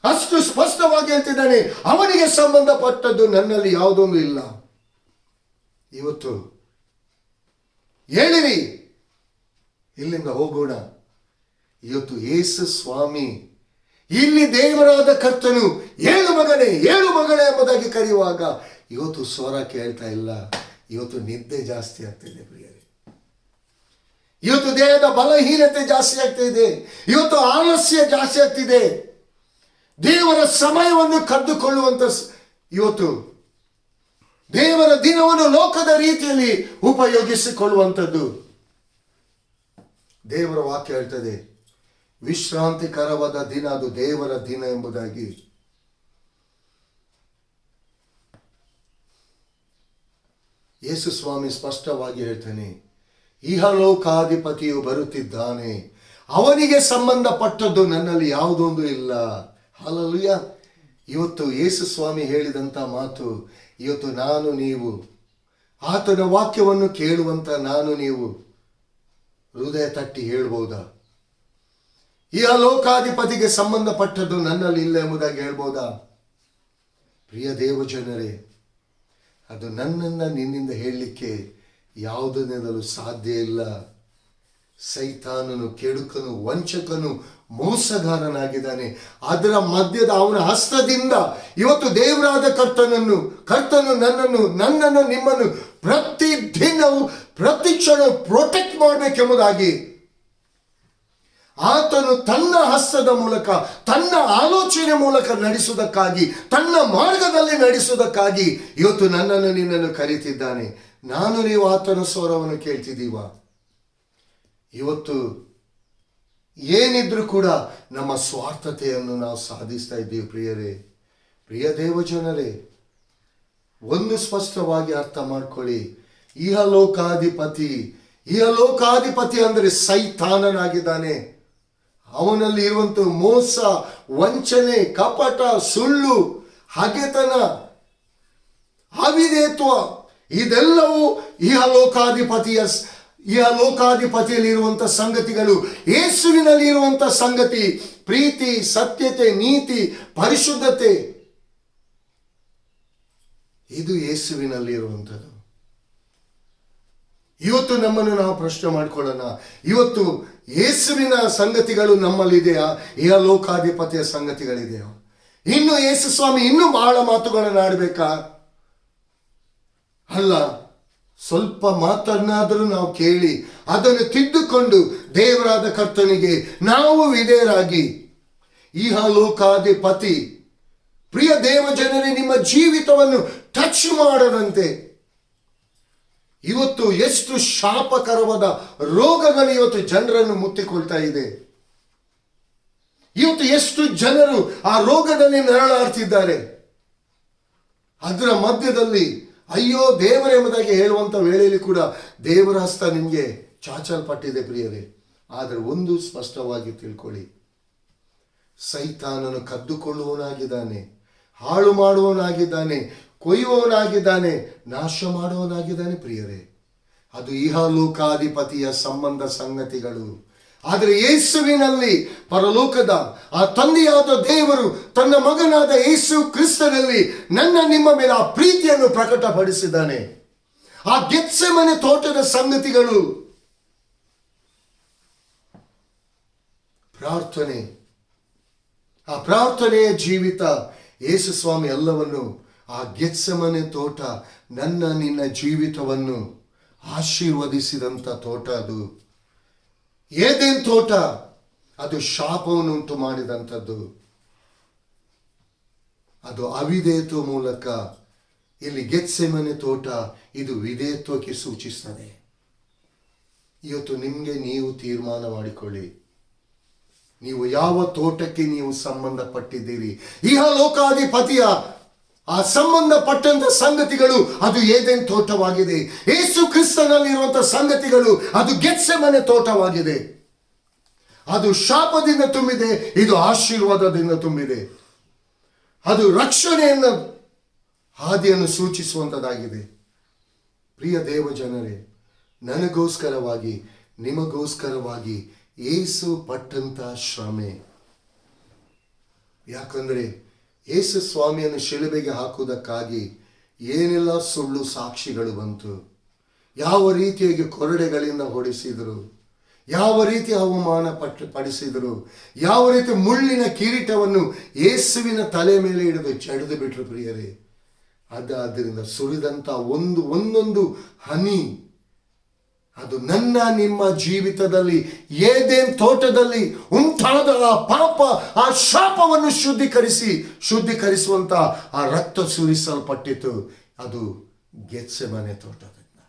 ಅಷ್ಟು ಸ್ಪಷ್ಟವಾಗಿ ಹೇಳ್ತಿದ್ದಾನೆ, ಅವನಿಗೆ ಸಂಬಂಧಪಟ್ಟದ್ದು ನನ್ನಲ್ಲಿ ಯಾವುದೊಂದು ಇಲ್ಲ. ಇವತ್ತು ಹೇಳಿರಿ, ಇಲ್ಲಿಂದ ಹೋಗೋಣ. ಇವತ್ತು ಯೇಸು ಸ್ವಾಮಿ ಇಲ್ಲಿ ದೇವರಾದ ಕರ್ತನು ಏಳು ಮಗನೇ ಏಳು ಮಗಳೇ ಎಂಬುದಾಗಿ ಕರೆಯುವಾಗ ಇವತ್ತು ಸ್ವರ ಕೇಳ್ತಾ ಇಲ್ಲ. ಇವತ್ತು ನಿದ್ದೆ ಜಾಸ್ತಿ ಆಗ್ತಿದೆ ಪ್ರಿಯರೇ. ಇವತ್ತು ದೇಹದ ಬಲಹೀನತೆ ಜಾಸ್ತಿ ಆಗ್ತಿದೆ. ಇವತ್ತು ಆಲಸ್ಯ ಜಾಸ್ತಿ ಆಗ್ತಿದೆ. ದೇವರ ಸಮಯವನ್ನು ಕದ್ದುಕೊಳ್ಳುವಂತ ಇವತ್ತು ದೇವರ ದಿನವನ್ನು ಲೋಕದ ರೀತಿಯಲ್ಲಿ ಉಪಯೋಗಿಸಿಕೊಳ್ಳುವಂಥದ್ದು. ದೇವರ ವಾಕ್ಯ ಹೇಳ್ತದೆ, ವಿಶ್ರಾಂತಿಕರವಾದ ದಿನ ಅದು ದೇವರ ದಿನ ಎಂಬುದಾಗಿ. ಯೇಸು ಸ್ವಾಮಿ ಸ್ಪಷ್ಟವಾಗಿ ಹೇಳ್ತಾನೆ, ಇಹಲೋಕಾಧಿಪತಿಯು ಬರುತ್ತಿದ್ದಾನೆ, ಅವನಿಗೆ ಸಂಬಂಧಪಟ್ಟದ್ದು ನನ್ನಲ್ಲಿ ಯಾವುದೊಂದು ಇಲ್ಲ. ಹಲ್ಲೆಲೂಯಾ! ಇವತ್ತು ಯೇಸು ಸ್ವಾಮಿ ಹೇಳಿದಂಥ ಮಾತು ಇವತ್ತು ನಾನು ನೀವು ಆತನ ವಾಕ್ಯವನ್ನು ಕೇಳುವಂತ ನಾನು ನೀವು ಹೃದಯ ತಟ್ಟಿ ಹೇಳ್ಬೋದಾ? ಇಹಲೋಕಾಧಿಪತಿಗೆ ಸಂಬಂಧಪಟ್ಟದ್ದು ನನ್ನಲ್ಲಿ ಇಲ್ಲ ಎಂಬುದಾಗಿ ಹೇಳ್ಬೋದಾ? ಪ್ರಿಯ ದೇವಜನರೇ, ಅದು ನನ್ನನ್ನ ನಿನ್ನಿಂದ ಹೇಳಲಿಕ್ಕೆ ಯಾವುದನ್ನೆಲ್ಲೂ ಸಾಧ್ಯ ಇಲ್ಲ. ಸೈತಾನನು ಕೆಡುಕನು, ವಂಚಕನು, ಮೋಸಗಾರನಾಗಿದ್ದಾನೆ. ಅದರ ಮಧ್ಯದ ಅವನ ಹಸ್ತದಿಂದ ಇವತ್ತು ದೇವರಾದ ಕರ್ತನು ನನ್ನನ್ನು ನಿಮ್ಮನ್ನು ಪ್ರತಿದಿನವೂ ಪ್ರತಿ ಕ್ಷಣ ಪ್ರೊಟೆಕ್ಟ್ ಮಾಡಬೇಕೆಂಬುದಾಗಿ ಆತನು ತನ್ನ ಹಸ್ತದ ಮೂಲಕ, ತನ್ನ ಆಲೋಚನೆ ಮೂಲಕ ನಡೆಸುವುದಕ್ಕಾಗಿ, ತನ್ನ ಮಾರ್ಗದಲ್ಲಿ ನಡೆಸುವುದಕ್ಕಾಗಿ ಇವತ್ತು ನನ್ನನ್ನು ನಿನ್ನನ್ನು ಕರೀತಿದ್ದಾನೆ. ನಾನು ನೀವು ಆತನ ಸ್ವರವನ್ನು ಕೇಳ್ತಿದ್ದೀವ? ಇವತ್ತು ಏನಿದ್ರೂ ಕೂಡ ನಮ್ಮ ಸ್ವಾರ್ಥತೆಯನ್ನು ನಾವು ಸಾಧಿಸ್ತಾ ಇದ್ದೀವಿ ಪ್ರಿಯರೇ. ಪ್ರಿಯ ದೇವಜನರೇ, ಒಂದು ಸ್ಪಷ್ಟವಾಗಿ ಅರ್ಥ ಮಾಡ್ಕೊಳ್ಳಿ, ಇಹಲೋಕಾಧಿಪತಿ ಅಂದರೆ ಸೈತಾನನಾಗಿದ್ದಾನೆ. ಅವನಲ್ಲಿ ಇರುವಂತ ಮೋಸ, ವಂಚನೆ, ಕಪಟ, ಸುಳ್ಳು, ಹಗೆತನ, ಅವಿಧೇಯತ್ವ ಇದೆಲ್ಲವೂ ಇಹಲೋಕಾಧಿಪತಿಯಲ್ಲಿ ಇರುವಂತ ಸಂಗತಿಗಳು. ಯೇಸುವಿನಲ್ಲಿ ಇರುವಂತ ಸಂಗತಿ ಪ್ರೀತಿ, ಸತ್ಯತೆ, ನೀತಿ, ಪರಿಶುದ್ಧತೆ, ಇದು ಯೇಸುವಿನಲ್ಲಿ ಇರುವಂಥದ್ದು. ಇವತ್ತು ನಮ್ಮನ್ನು ನಾವು ಪ್ರಶ್ನೆ ಮಾಡ್ಕೊಳ್ಳೋಣ, ಇವತ್ತು ಯೇಸುವಿನ ಸಂಗತಿಗಳು ನಮ್ಮಲ್ಲಿದೆಯಾ? ಇಹಲೋಕಾಧಿಪತಿಯ ಸಂಗತಿಗಳಿದೆಯಾ? ಇನ್ನು ಯೇಸು ಸ್ವಾಮಿ ಇನ್ನೂ ಬಹಳ ಮಾತುಗಳನ್ನು ಆಡಬೇಕಾ? ಅಲ್ಲ, ಸ್ವಲ್ಪ ಮಾತನ್ನಾದರೂ ನಾವು ಕೇಳಿ ಅದನ್ನು ತಿದ್ದುಕೊಂಡು ದೇವರಾದ ಕರ್ತನಿಗೆ ನಾವು ವಿಧೇಯರಾಗಿ, ಇಹಲೋಕಾಧಿಪತಿ ಪ್ರಿಯ ದೇವಜನರೇ ನಿಮ್ಮ ಜೀವಿತವನ್ನು ಟಚ್ ಮಾಡದಂತೆ, ಇವತ್ತು ಎಷ್ಟು ಶಾಪಕರವಾದ ರೋಗಗಳು ಇವತ್ತು ಜನರನ್ನು ಮುತ್ತಿಕೊಳ್ತಾ ಇದೆ. ಇವತ್ತು ಎಷ್ಟು ಜನರು ಆ ರೋಗದಲ್ಲಿ ನರಳಾಡ್ತಿದ್ದಾರೆ. ಅದರ ಮಧ್ಯದಲ್ಲಿ ಅಯ್ಯೋ ದೇವರೆಂಬುದಾಗಿ ಹೇಳುವಂತ ವೇಳೆಯಲ್ಲಿ ಕೂಡ ದೇವರ ಹಸ್ತ ನಿಮಗೆ ಚಾಚಲ್ಪಟ್ಟಿದೆ ಪ್ರಿಯರೇ. ಆದರೆ ಒಂದು ಸ್ಪಷ್ಟವಾಗಿ ತಿಳ್ಕೊಳ್ಳಿ, ಸೈತಾನನು ಕದ್ದುಕೊಳ್ಳುವವನಾಗಿದ್ದಾನೆ, ಹಾಳು ಮಾಡುವವನಾಗಿದ್ದಾನೆ, ಕೊಯ್ಯುವವನಾಗಿದ್ದಾನೆ, ನಾಶ ಮಾಡುವವನಾಗಿದ್ದಾನೆ ಪ್ರಿಯರೇ. ಅದು ಇಹಲೋಕಾಧಿಪತಿಯ ಸಂಬಂಧ ಸಂಗತಿಗಳು. ಆದರೆ ಯೇಸುವಿನಲ್ಲಿ ಪರಲೋಕದ ಆ ತಂದೆಯಾದ ದೇವರು ತನ್ನ ಮಗನಾದ ಯೇಸು ಕ್ರಿಸ್ತನಲ್ಲಿ ನನ್ನ ನಿಮ್ಮ ಮೇಲೆ ಆ ಪ್ರೀತಿಯನ್ನು ಪ್ರಕಟಪಡಿಸಿದ್ದಾನೆ. ಆ ಗೆತ್ಸೆಮನೆ ತೋಟದ ಸಂಗತಿಗಳು. ಪ್ರಾರ್ಥನೆ, ಆ ಪ್ರಾರ್ಥನೆಯ ಜೀವಿತ, ಯೇಸು ಸ್ವಾಮಿ ಎಲ್ಲವನ್ನು, ಆ ಗೆತ್ಸೆಮನೆ ತೋಟ ನನ್ನ ನಿನ್ನ ಜೀವಿತವನ್ನು ಆಶೀರ್ವದಿಸಿದಂಥ ತೋಟ. ಅದು ಏದೇನ್ ತೋಟ, ಅದು ಶಾಪವನ್ನು ಉಂಟು ಮಾಡಿದಂಥದ್ದು. ಅದು ಅವಿಧೇಯತ್ವ ಮೂಲಕ. ಇಲ್ಲಿ ಗೆತ್ಸೆಮನೆ ತೋಟ ಇದು ವಿಧೇಯತ್ವಕ್ಕೆ ಸೂಚಿಸ್ತದೆ. ಇವತ್ತು ನಿಮಗೆ ನೀವು ತೀರ್ಮಾನ ಮಾಡಿಕೊಳ್ಳಿ, ನೀವು ಯಾವ ತೋಟಕ್ಕೆ ನೀವು ಸಂಬಂಧಪಟ್ಟಿದ್ದೀರಿ. ಇಹಲೋಕಾಧಿಪತಿಯ ಆ ಸಂಬಂಧಪಟ್ಟಂತ ಸಂಗತಿಗಳು ಅದು ಏದೇನ್ ತೋಟವಾಗಿದೆ. ಯೇಸು ಕ್ರಿಸ್ತನಲ್ಲಿರುವಂತಹ ಸಂಗತಿಗಳು ಅದು ಗೆತ್ಸೆಮನೆ ತೋಟವಾಗಿದೆ. ಅದು ಶಾಪದಿಂದ ತುಂಬಿದೆ, ಇದು ಆಶೀರ್ವಾದದಿಂದ ತುಂಬಿದೆ. ಅದು ರಕ್ಷಣೆಯನ್ನು ಹಾದಿಯನ್ನು ಸೂಚಿಸುವಂಥದ್ದಾಗಿದೆ. ಪ್ರಿಯ ದೇವ ಜನರೇ, ನನಗೋಸ್ಕರವಾಗಿ ನಿಮಗೋಸ್ಕರವಾಗಿ ಯೇಸು ಪಟ್ಟಂತ ಶ್ರಮೆ. ಯಾಕಂದ್ರೆ ಯೇಸು ಸ್ವಾಮಿಯನ್ನು ಶಿಲುಬೆಗೆ ಹಾಕುವುದಕ್ಕಾಗಿ ಏನೆಲ್ಲ ಸುಳ್ಳು ಸಾಕ್ಷಿಗಳು ಬಂತು, ಯಾವ ರೀತಿಯಾಗಿ ಕೊರಡೆಗಳಿಂದ ಹೊಡೆಸಿದರು, ಯಾವ ರೀತಿ ಅವಮಾನ ಪಡಿಸಿದರು, ಯಾವ ರೀತಿ ಮುಳ್ಳಿನ ಕಿರೀಟವನ್ನು ಯೇಸುವಿನ ತಲೆ ಮೇಲೆ ಹಿಡಿದು ಜಡಿದು ಬಿಟ್ರು. ಪ್ರಿಯರೇ, ಆದ್ದರಿಂದ ಸುರಿದಂಥ ಒಂದೊಂದು ಹನಿ ಅದು ನನ್ನ ನಿಮ್ಮ ಜೀವಿತದಲ್ಲಿ ಏದೇನ್ ತೋಟದಲ್ಲಿ ಉಂಟಾದ ಆ ಪಾಪ, ಆ ಶಾಪವನ್ನು ಶುದ್ಧೀಕರಿಸುವಂತ ಆ ರಕ್ತ ಸುರಿಸಲ್ಪಟ್ಟಿತು. ಅದು ಗೆತ್ಸೆಮನೆ ತೋಟದಿಂದ.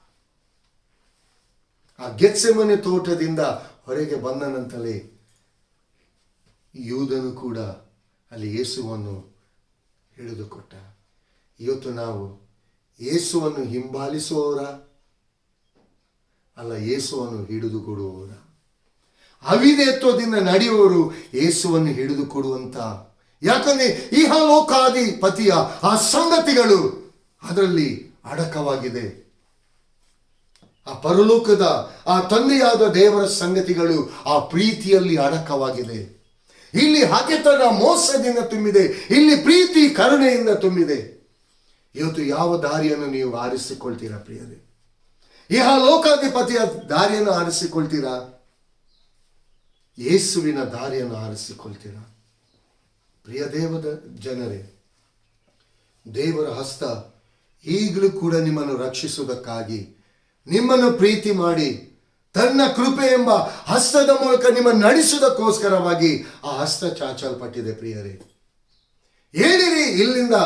ಆ ಗೆತ್ಸೆಮನೆ ತೋಟದಿಂದ ಹೊರಗೆ ಬಂದ ನಂತರೇ ಯೂದನು ಕೂಡ ಅಲ್ಲಿ ಯೇಸುವನ್ನು ಹಿಡಿದುಕೊಟ್ಟ. ಇವತ್ತು ನಾವು ಯೇಸುವನ್ನು ಹಿಂಬಾಲಿಸುವವರ ಅಲ್ಲ, ಯೇಸುವನ್ನು ಹಿಡಿದುಕೊಡುವವರ. ಅವಿಧೇಯತ್ವದಿಂದ ನಡೆಯುವವರು ಯೇಸುವನ್ನು ಹಿಡಿದುಕೊಡುವಂತ. ಯಾಕಂದ್ರೆ ಇಹಲೋಕಾಧಿಪತಿಯ ಆ ಸಂಗತಿಗಳು ಅದರಲ್ಲಿ ಅಡಕವಾಗಿದೆ. ಆ ಪರಲೋಕದ ಆ ತಂದೆಯಾದ ದೇವರ ಸಂಗತಿಗಳು ಆ ಪ್ರೀತಿಯಲ್ಲಿ ಅಡಕವಾಗಿದೆ. ಇಲ್ಲಿ ಹಗೆತನ ಮೋಸದಿಂದ ತುಂಬಿದೆ, ಇಲ್ಲಿ ಪ್ರೀತಿ ಕರುಣೆಯಿಂದ ತುಂಬಿದೆ. ಇವತ್ತು ಯಾವ ದಾರಿಯನ್ನು ನೀವು ಆರಿಸಿಕೊಳ್ತೀರಾ ಪ್ರಿಯರೇ? ಲೋಕಾಧಿಪತಿಯ ದಾರಿಯನ್ನು ಆರಿಸಿಕೊಳ್ತೀರಾ? ಯೇಸುವಿನ ದಾರಿಯನ್ನು ಆರಿಸಿಕೊಳ್ತೀರಾ? ಪ್ರಿಯ ದೇವದ ಜನರೇ, ದೇವರ ಹಸ್ತ ಈಗಲೂ ಕೂಡ ನಿಮ್ಮನ್ನು ರಕ್ಷಿಸುವುದಕ್ಕಾಗಿ, ನಿಮ್ಮನ್ನು ಪ್ರೀತಿ ಮಾಡಿ ತನ್ನ ಕೃಪೆ ಎಂಬ ಹಸ್ತದ ಮೂಲಕ ನಿಮ್ಮನ್ನು ನಡೆಸುವುದಕ್ಕೋಸ್ಕರವಾಗಿ ಆ ಹಸ್ತ ಚಾಚಲ್ಪಟ್ಟಿದೆ. ಪ್ರಿಯರೇ, ಹೇಳಿರಿ, ಇಲ್ಲಿಂದ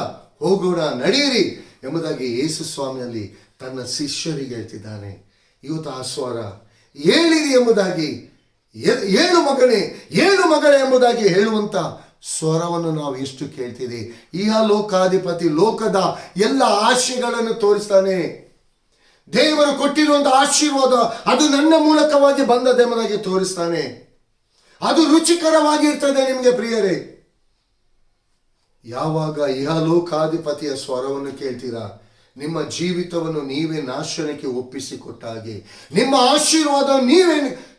ಹೋಗೋಣ, ನಡೆಯಿರಿ ಎಂಬುದಾಗಿ ಯೇಸು ಸ್ವಾಮಿಯಲ್ಲಿ ತನ್ನ ಶಿಷ್ಯರಿಗೆ ಹೇಳ್ತಿದ್ದಾನೆ. ಇವತ್ತು ಆ ಸ್ವರ ಹೇಳಿರಿ ಎಂಬುದಾಗಿ, ಏಳು ಮಗನೇ, ಏಳು ಮಗಳೇ ಎಂಬುದಾಗಿ ಹೇಳುವಂತ ಸ್ವರವನ್ನು ನಾವು ಎಷ್ಟು ಕೇಳ್ತೀವಿ. ಲೋಕಾಧಿಪತಿ ಲೋಕದ ಎಲ್ಲ ಆಶೆಗಳನ್ನು ತೋರಿಸ್ತಾನೆ. ದೇವರು ಕೊಟ್ಟಿರುವಂತಹ ಆಶೀರ್ವಾದ ಅದು ನನ್ನ ಮೂಲಕವಾಗಿ ಬಂದದೆಂಬುದಾಗಿ ತೋರಿಸ್ತಾನೆ. ಅದು ರುಚಿಕರವಾಗಿರ್ತದೆ ನಿಮಗೆ ಪ್ರಿಯರೇ. ಯಾವಾಗ ಲೋಕಾಧಿಪತಿಯ ಸ್ವರವನ್ನು ಕೇಳ್ತೀರಾ, ನಿಮ್ಮ ಜೀವಿತವನ್ನು ನೀವೇ ನಾಶನಕ್ಕೆ ಒಪ್ಪಿಸಿಕೊಟ್ಟ ಹಾಗೆ, ನಿಮ್ಮ ಆಶೀರ್ವಾದ ನೀವೇ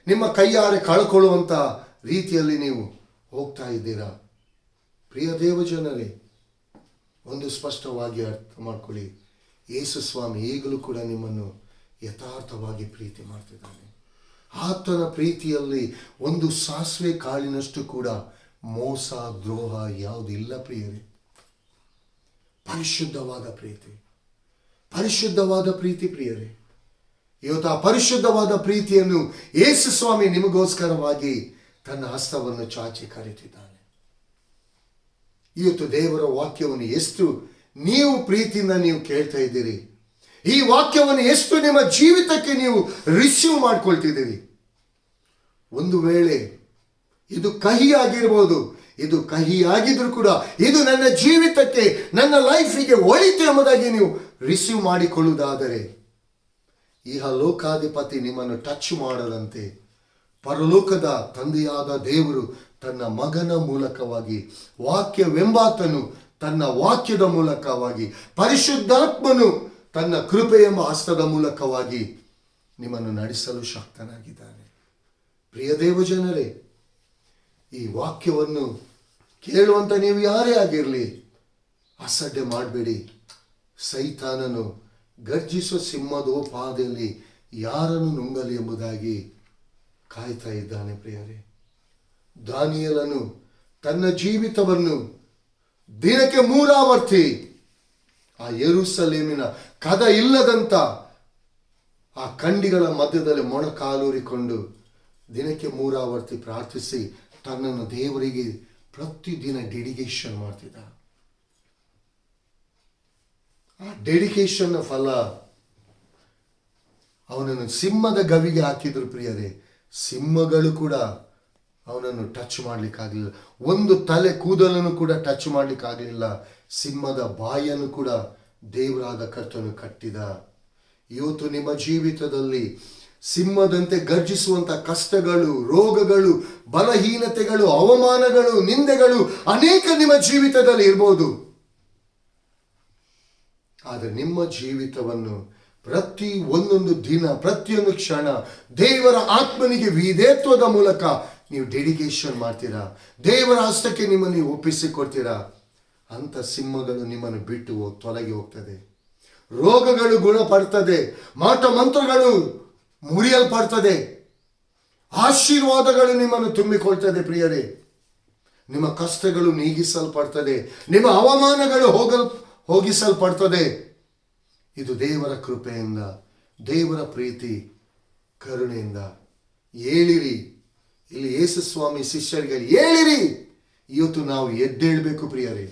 ನಿಮ್ಮ ಕೈಯಾರೆ ಕಳ್ಕೊಳ್ಳುವಂತ ರೀತಿಯಲ್ಲಿ ನೀವು ಹೋಗ್ತಾ ಇದ್ದೀರಾ. ಪ್ರಿಯ ದೇವಜನರೇ, ಒಂದು ಸ್ಪಷ್ಟವಾಗಿ ಅರ್ಥ ಮಾಡ್ಕೊಳ್ಳಿ, ಯೇಸು ಸ್ವಾಮಿ ಈಗಲೂ ಕೂಡ ನಿಮ್ಮನ್ನು ಯಥಾರ್ಥವಾಗಿ ಪ್ರೀತಿ ಮಾಡ್ತಿದ್ದಾನೆ. ಆತನ ಪ್ರೀತಿಯಲ್ಲಿ ಒಂದು ಸಾಸಿವೆ ಕಾಳಿನಷ್ಟು ಕೂಡ ಮೋಸ ದ್ರೋಹ ಯಾವುದಿಲ್ಲ ಪ್ರಿಯರೇ. ಪರಿಶುದ್ಧವಾದ ಪ್ರೀತಿ, ಪರಿಶುದ್ಧವಾದ ಪ್ರೀತಿ ಪ್ರಿಯರೇ. ಇವತ್ತು ಆ ಪರಿಶುದ್ಧವಾದ ಪ್ರೀತಿಯನ್ನು ಯೇಸು ಸ್ವಾಮಿ ನಿಮಗೋಸ್ಕರವಾಗಿ ತನ್ನ ಹಸ್ತವನ್ನು ಚಾಚಿ ಕರೀತಿದ್ದಾನೆ. ಇವತ್ತು ದೇವರ ವಾಕ್ಯವನ್ನು ಎಷ್ಟು ನೀವು ಪ್ರೀತಿಯಿಂದ ನೀವು ಕೇಳ್ತಾ ಇದ್ದೀರಿ, ಈ ವಾಕ್ಯವನ್ನು ಎಷ್ಟು ನಿಮ್ಮ ಜೀವಿತಕ್ಕೆ ನೀವು ರಿಸೀವ್ ಮಾಡ್ಕೊಳ್ತಿದ್ದೀರಿ. ಒಂದು ವೇಳೆ ಇದು ಕಹಿಯಾಗಿರ್ಬೋದು, ಇದು ಕಹಿಯಾಗಿದ್ರು ಕೂಡ ಇದು ನನ್ನ ಜೀವಿತಕ್ಕೆ, ನನ್ನ ಲೈಫಿಗೆ ಒಳಿತು ಎಂಬುದಾಗಿ ನೀವು ರಿಸೀವ್ ಮಾಡಿಕೊಳ್ಳುವುದಾದರೆ, ಲೋಕಾಧಿಪತಿ ನಿಮ್ಮನ್ನು ಟಚ್ ಮಾಡದಂತೆ ಪರಲೋಕದ ತಂದೆಯಾದ ದೇವರು ತನ್ನ ಮಗನ ಮೂಲಕವಾಗಿ, ವಾಕ್ಯವೆಂಬಾತನು ತನ್ನ ವಾಕ್ಯದ ಮೂಲಕವಾಗಿ, ಪರಿಶುದ್ಧಾತ್ಮನು ತನ್ನ ಕೃಪೆ ಎಂಬ ಹಸ್ತದ ಮೂಲಕವಾಗಿ ನಿಮ್ಮನ್ನು ನಡೆಸಲು ಶಕ್ತನಾಗಿದ್ದಾನೆ. ಪ್ರಿಯ ದೇವಜನರೇ, ಈ ವಾಕ್ಯವನ್ನು ಕೇಳುವಂತ ನೀವು ಯಾರೇ ಆಗಿರಲಿ, ಅಸಡ್ಡೆ ಮಾಡಬೇಡಿ. ಸೈತಾನನು ಗರ್ಜಿಸುವ ಸಿಂಹದೋಪಾದಿಯಲ್ಲಿ ಯಾರನ್ನು ನುಂಗಲಿ ಎಂಬುದಾಗಿ ಕಾಯ್ತಾ ಇದ್ದಾನೆ ಪ್ರಿಯರೇ. ದಾನಿಯೇಲನು ತನ್ನ ಜೀವಿತವನ್ನು ದಿನಕ್ಕೆ 3 ಆವರ್ತಿ ಆ ಯೆರೂಸಲೇಮಿನ ಕದ ಇಲ್ಲದಂತ ಆ ಕಂಡಿಗಳ ಮಧ್ಯದಲ್ಲಿ ಮೊಣಕಾಲೂರಿಕೊಂಡು ದಿನಕ್ಕೆ 3 ಆವರ್ತಿ ಪ್ರಾರ್ಥಿಸಿ ತನ್ನನ್ನು ದೇವರಿಗೆ ಪ್ರತಿದಿನ ಡೆಡಿಕೇಶನ್ ಮಾಡ್ತಿದ್ದ. ಆ ಡೆಡಿಕೇಶನ್ ಫಲ ಅವನನ್ನು ಸಿಂಹದ ಗವಿಗೆ ಹಾಕಿದ್ರು ಪ್ರಿಯರೇ. ಸಿಂಹಗಳು ಕೂಡ ಅವನನ್ನು ಟಚ್ ಮಾಡ್ಲಿಕ್ಕಾಗಲಿಲ್ಲ. ಒಂದು ತಲೆ ಕೂದಲನ್ನು ಕೂಡ ಟಚ್ ಮಾಡ್ಲಿಕ್ಕಾಗಲಿಲ್ಲ. ಸಿಂಹದ ಬಾಯನ್ನು ಕೂಡ ದೇವರಾದ ಕರ್ತನು ಕಟ್ಟಿದ. ಇವತ್ತು ನಿಮ್ಮ ಜೀವಿತದಲ್ಲಿ ಸಿಂಹದಂತೆ ಗರ್ಜಿಸುವಂತ ಕಷ್ಟಗಳು, ರೋಗಗಳು, ಬಲಹೀನತೆಗಳು, ಅವಮಾನಗಳು, ನಿಂದೆಗಳು ಅನೇಕ ನಿಮ್ಮ ಜೀವಿತದಲ್ಲಿ ಇರ್ಬೋದು. ಆದರೆ ನಿಮ್ಮ ಜೀವಿತವನ್ನು ಪ್ರತಿ ಒಂದೊಂದು ದಿನ, ಪ್ರತಿಯೊಂದು ಕ್ಷಣ ದೇವರ ಆತ್ಮನಿಗೆ ವಿಧೇಯತ್ವದ ಮೂಲಕ ನೀವು ಡೆಡಿಕೇಶನ್ ಮಾಡ್ತೀರಾ, ದೇವರ ಹಸ್ತಕ್ಕೆ ನಿಮ್ಮನ್ನು ನೀವು ಒಪ್ಪಿಸಿಕೊಡ್ತೀರಾ, ಅಂತ ಸಿಂಹಗಳು ನಿಮ್ಮನ್ನು ಬಿಟ್ಟು ತೊಲಗಿ ಹೋಗ್ತದೆ. ರೋಗಗಳು ಗುಣಪಡ್ತದೆ, ಮಾಟ ಮಂತ್ರಗಳು ಮುರಿಯಲ್ಪಡ್ತದೆ, ಆಶೀರ್ವಾದಗಳು ನಿಮ್ಮನ್ನು ತುಂಬಿಕೊಳ್ತದೆ ಪ್ರಿಯರೇ. ನಿಮ್ಮ ಕಷ್ಟಗಳು ನೀಗಿಸಲ್ಪಡ್ತದೆ, ನಿಮ್ಮ ಅವಮಾನಗಳು ಹೋಗಿಸಲ್ಪಡ್ತದೆ. ಇದು ದೇವರ ಕೃಪೆಯಿಂದ, ದೇವರ ಪ್ರೀತಿ ಕರುಣೆಯಿಂದ. ಏಳಿರಿ, ಇಲ್ಲಿ ಯೇಸು ಸ್ವಾಮಿ ಶಿಷ್ಯರಿಗೆ ಏಳಿರಿ. ಇವತ್ತು ನಾವು ಎದ್ದೇಳಬೇಕು ಪ್ರಿಯರೇ.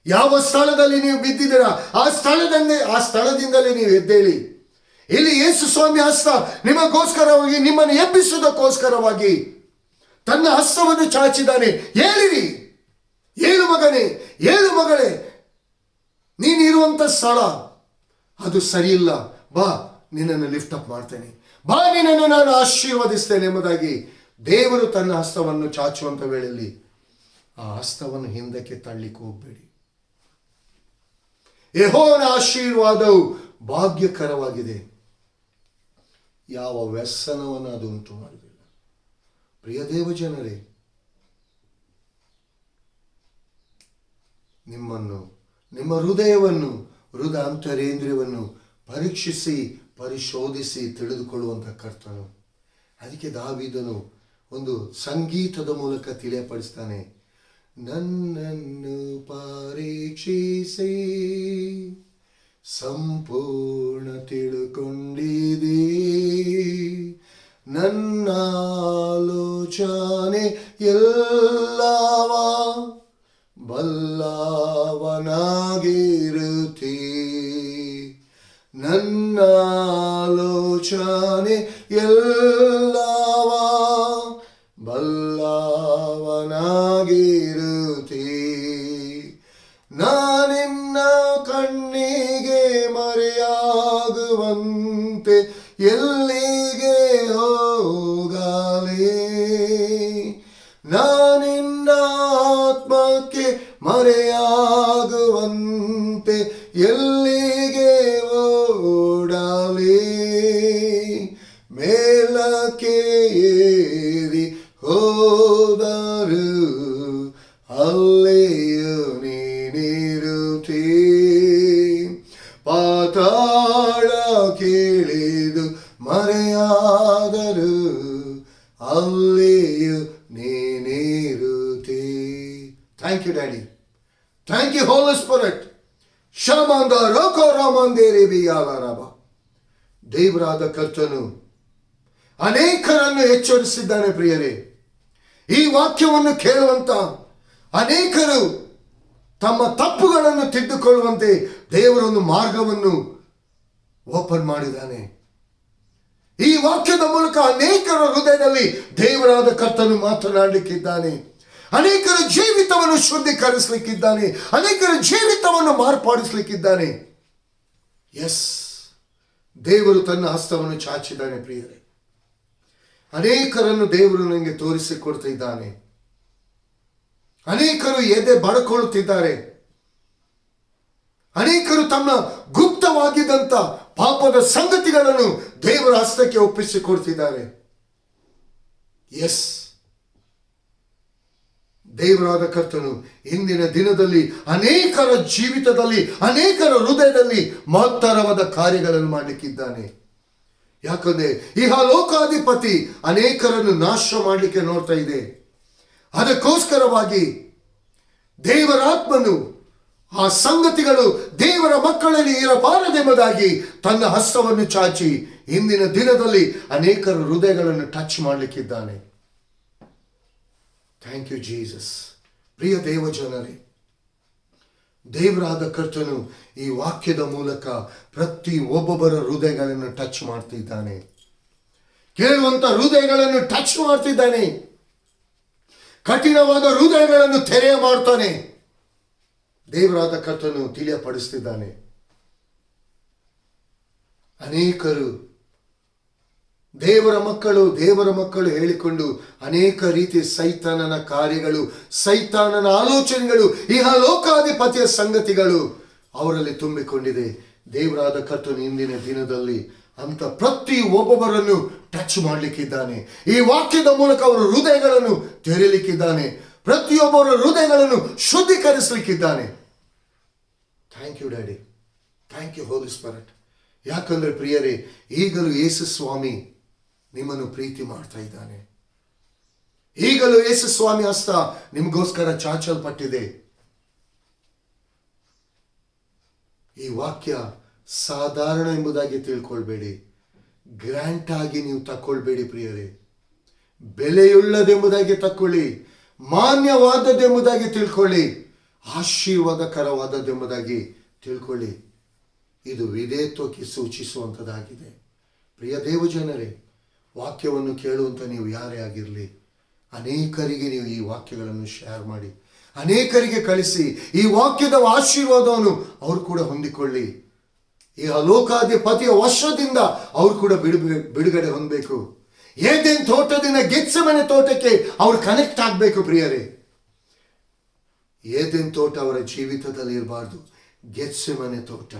ಯಾವ ಸ್ಥಳದಲ್ಲಿ ನೀವು ಬಿದ್ದಿದ್ದೀರಾ ಆ ಸ್ಥಳದಿಂದಲೇ ನೀವು ಎದ್ದೇಳಿ. ಇಲ್ಲಿ ಯೇಸು ಸ್ವಾಮಿ ಹಸ್ತ ನಿಮಗೋಸ್ಕರವಾಗಿ, ನಿಮ್ಮನ್ನು ಎಬ್ಬಿಸುವುದಕ್ಕೋಸ್ಕರವಾಗಿ ತನ್ನ ಹಸ್ತವನ್ನು ಚಾಚಿದ್ದಾನೆ. ಏಳಿರಿ, ಏಳು ಮಗನೇ, ಏಳು ಮಗಳೇ, ನೀನಿರುವಂತ ಸ್ಥಳ ಅದು ಸರಿಯಿಲ್ಲ, ಬಾ ನಿನ್ನನ್ನು ಲಿಫ್ಟ್ ಅಪ್ ಮಾಡ್ತೇನೆ, ಬಾ ನಿನ್ನನ್ನು ನಾನು ಆಶೀರ್ವದಿಸ್ತೇನೆ ಎಂಬುದಾಗಿ ದೇವರು ತನ್ನ ಹಸ್ತವನ್ನು ಚಾಚುವಂತ ವೇಳೆಯಲ್ಲಿ ಆ ಹಸ್ತವನ್ನು ಹಿಂದಕ್ಕೆ ತಳ್ಳಿಕ್ಕೆ ಹೋಗಬೇಡಿ. ಯೆಹೋವನ ಆಶೀರ್ವಾದವು ಭಾಗ್ಯಕರವಾಗಿದೆ, ಯಾವ ವ್ಯಸನವನ್ನು ಅದು ಉಂಟು ಮಾಡುವುದಿಲ್ಲ. ಪ್ರಿಯ ದೇವ ಜನರೇ, ನಿಮ್ಮನ್ನು, ನಿಮ್ಮ ಹೃದಯವನ್ನು, ಹೃದಯಾಂತರೇಂದ್ರಿಯವನ್ನು ಪರೀಕ್ಷಿಸಿ ಪರಿಶೋಧಿಸಿ ತಿಳಿದುಕೊಳ್ಳುವಂಥ ಕರ್ತನು. ಅದಕ್ಕೆ ದಾವೀದನು ಒಂದು ಸಂಗೀತದ ಮೂಲಕ ತಿಳಿಯಪಡಿಸ್ತಾನೆ. ನನ್ನನ್ನು ಪರೀಕ್ಷಿಸಿ ಸಂಪೂರ್ಣ ತಿಳುಕೊಂಡಿದೆ, ನನ್ನ ಆಲೋಚನೆ ಎಲ್ಲವ ಬಲ್ಲವನಾಗಿರುತ್ತೀ, ನನ್ನ ಆಲೋಚನೆ ಎಲ್ಲವ ಬಲ್ಲವನಾಗಿರುತ್ತೀ. ನಾನಿನ್ನ ಕಣ್ಣಿಗೆ ಮರೆಯಾಗುವಂತೆ ಎಲ್ಲಿಗೆ ಹೋಗಲೇ, ನಾನಿನ್ನ ಆತ್ಮಕ್ಕೆ ಮರೆಯಾಗುವಂತೆ ಎಲ್ಲಿಗೆ ಓಡಲೇ, ಮೇಲಕ್ಕೆ ಏರಿ ಹೋದರು ಅಲ್ಲೆಯೂ ನೀನಿರುತ್ತೀ, ಪಾತಾಳ ಕೇಳಿದು ಮರೆಯಾದರು ಅಲ್ಲೆಯೂ ನೀನಿರುತ್ತೀ. Thank you daddy, thank you Holy Spirit. ಶಮಂದ ರೋಕೋ ರಾಮಂದೇರಿ ಬಿಯಾಲರಬ. ದೇವರಾದ ಕರ್ತನು ಅನೇಕರನ್ನು ಎಚ್ಚರಿಸಿದ್ದಾನೆ ಪ್ರಿಯರೇ. ಈ ವಾಕ್ಯವನ್ನು ಕೇಳುವಂತ ಅನೇಕರು ತಮ್ಮ ತಪ್ಪುಗಳನ್ನು ತಿದ್ದುಕೊಳ್ಳುವಂತೆ ದೇವರೊಂದು ಮಾರ್ಗವನ್ನು ಓಪನ್ ಮಾಡಿದ್ದಾನೆ. ಈ ವಾಕ್ಯದ ಮೂಲಕ ಅನೇಕರ ಹೃದಯದಲ್ಲಿ ದೇವರಾದ ಕರ್ತನು ಮಾತನಾಡಲಿಕ್ಕಿದ್ದಾನೆ. ಅನೇಕರ ಜೀವಿತವನ್ನು ಶುದ್ಧೀಕರಿಸಲಿಕ್ಕಿದ್ದಾನೆ, ಅನೇಕರ ಜೀವಿತವನ್ನು ಮಾರ್ಪಾಡಿಸಲಿಕ್ಕಿದ್ದಾನೆ. ಎಸ್, ದೇವರು ತನ್ನ ಹಸ್ತವನ್ನು ಚಾಚಿದ್ದಾನೆ ಪ್ರಿಯರೇ. ಅನೇಕರನ್ನು ದೇವರು ನನಗೆ ತೋರಿಸಿಕೊಡ್ತಾ ಇದ್ದಾನೆ. ಅನೇಕರು ಎದೆ ಬಡಕೊಳ್ಳುತ್ತಿದ್ದಾರೆ. ಅನೇಕರು ತಮ್ಮ ಗುಪ್ತವಾಗಿದ್ದಂಥ ಪಾಪದ ಸಂಗತಿಗಳನ್ನು ದೇವರ ಹಸ್ತಕ್ಕೆ ಒಪ್ಪಿಸಿಕೊಡ್ತಿದ್ದಾರೆ. ಎಸ್, ದೇವರಾದ ಕರ್ತನು ಇಂದಿನ ದಿನದಲ್ಲಿ ಅನೇಕರ ಜೀವಿತದಲ್ಲಿ, ಅನೇಕರ ಹೃದಯದಲ್ಲಿ ಮಹತ್ತರವಾದ ಕಾರ್ಯಗಳನ್ನು ಮಾಡಲಿಕ್ಕಿದ್ದಾನೆ. ಯಾಕಂದ್ರೆ ಲೋಕಾಧಿಪತಿ ಅನೇಕರನ್ನು ನಾಶ ಮಾಡಲಿಕ್ಕೆ ನೋಡ್ತಾ ಇದೆ. ಅದಕ್ಕೋಸ್ಕರವಾಗಿ ದೇವರಾತ್ಮನು ಆ ಸಂಗತಿಗಳು ದೇವರ ಮಕ್ಕಳಲ್ಲಿ ಇರಬಾರದೆಂಬುದಾಗಿ ತನ್ನ ಹಸ್ತವನ್ನು ಚಾಚಿ ಇಂದಿನ ದಿನದಲ್ಲಿ ಅನೇಕರ ಹೃದಯಗಳನ್ನು ಟಚ್ ಮಾಡಲಿಕ್ಕಿದ್ದಾನೆ. Thank you Jesus. ಪ್ರಿಯ ದೇವಜನರೇ, ದೇವರಾದ ಕರ್ತನು ಈ ವಾಕ್ಯದ ಮೂಲಕ ಪ್ರತಿ ಒಬ್ಬೊಬ್ಬರ ಹೃದಯಗಳನ್ನು ಟಚ್ ಮಾಡ್ತಿದ್ದಾನೆ. ಕೇಳುವಂತ ಹೃದಯಗಳನ್ನು ಟಚ್ ಮಾಡ್ತಿದ್ದಾನೆ. ಕಠಿಣವಾದ ಹೃದಯಗಳನ್ನು ತೆರೆಯ ಮಾಡ್ತಾನೆ. ದೇವರಾದ ಕರ್ತನು ತಿಳಿಯಪಡಿಸ್ತಿದ್ದಾನೆ. ಅನೇಕರು ದೇವರ ಮಕ್ಕಳು ಹೇಳಿಕೊಂಡು ಅನೇಕ ರೀತಿಯ ಸೈತಾನನ ಕಾರ್ಯಗಳು, ಸೈತಾನನ ಆಲೋಚನೆಗಳು, ಲೋಕಾಧಿಪತಿಯ ಸಂಗತಿಗಳು ಅವರಲ್ಲಿ ತುಂಬಿಕೊಂಡಿದೆ. ದೇವರಾದ ಕರ್ತನು ಇಂದಿನ ದಿನದಲ್ಲಿ ಅಂತ ಪ್ರತಿ ಒಬ್ಬೊಬ್ಬರನ್ನು ಟಚ್ ಮಾಡಲಿಕ್ಕಿದ್ದಾನೆ. ಈ ವಾಕ್ಯದ ಮೂಲಕ ಅವರ ಹೃದಯಗಳನ್ನು ತೆರೆಯಲಿಕ್ಕಿದ್ದಾನೆ. ಪ್ರತಿಯೊಬ್ಬರ ಹೃದಯಗಳನ್ನು ಶುದ್ಧೀಕರಿಸಲಿಕ್ಕಿದ್ದಾನೆ. Thank you daddy, thank you Holy Spirit. ಯಾಕಂದ್ರೆ ಪ್ರಿಯರೇ, ಈಗಲೂ ಯೇಸು ಸ್ವಾಮಿ ನಿಮ್ಮನ್ನು ಪ್ರೀತಿ ಮಾಡ್ತಾ ಇದ್ದಾನೆ. ಈಗಲೂ ಯೇಸು ಸ್ವಾಮಿ ಹಸ್ತ ನಿಮಗೋಸ್ಕರ ಚಾಚಲ್ಪಟ್ಟಿದೆ. ಈ ವಾಕ್ಯ ಸಾಧಾರಣ ಎಂಬುದಾಗಿ ತಿಳ್ಕೊಳ್ಬೇಡಿ, ಗ್ರ್ಯಾಂಟ್ ಆಗಿ ನೀವು ತಕ್ಕೊಳ್ಬೇಡಿ ಪ್ರಿಯರೇ. ಬೆಲೆಯುಳ್ಳದೆಂಬುದಾಗಿ ತಕ್ಕೊಳ್ಳಿ, ಮಾನ್ಯವಾದದ್ದೆಂಬುದಾಗಿ ತಿಳ್ಕೊಳ್ಳಿ, ಆಶೀರ್ವಾದಕರವಾದದ್ದೆಂಬುದಾಗಿ ತಿಳ್ಕೊಳ್ಳಿ. ಇದು ವಿಧೇಯತ್ವಕ್ಕೆ ಸೂಚಿಸುವಂಥದ್ದಾಗಿದೆ. ಪ್ರಿಯ ದೇವಜನರೇ, ವಾಕ್ಯವನ್ನು ಕೇಳುವಂಥ ನೀವು ಯಾರೇ ಆಗಿರಲಿ, ಅನೇಕರಿಗೆ ನೀವು ಈ ವಾಕ್ಯಗಳನ್ನು ಶೇರ್ ಮಾಡಿ, ಅನೇಕರಿಗೆ ಕಳಿಸಿ. ಈ ವಾಕ್ಯದ ಆಶೀರ್ವಾದವನ್ನು ಅವರು ಕೂಡ ಹೊಂದಿಕೊಳ್ಳಿ. ಈ ಲೋಕಾಧಿಪತಿಯ ವಶದಿಂದ ಅವರು ಕೂಡ ಬಿಡುಗಡೆ ಹೊಂದಬೇಕು. ಏದೇನ್ ತೋಟದಿಂದ ಗೆತ್ಸೆಮನೆ ತೋಟಕ್ಕೆ ಅವರು ಕನೆಕ್ಟ್ ಆಗಬೇಕು ಪ್ರಿಯರೇ. ಏದೇನ್ ತೋಟ ಅವರ ಜೀವಿತದಲ್ಲಿ ಇರಬಾರ್ದು, ಗೆತ್ಸೆಮನೆ ತೋಟ.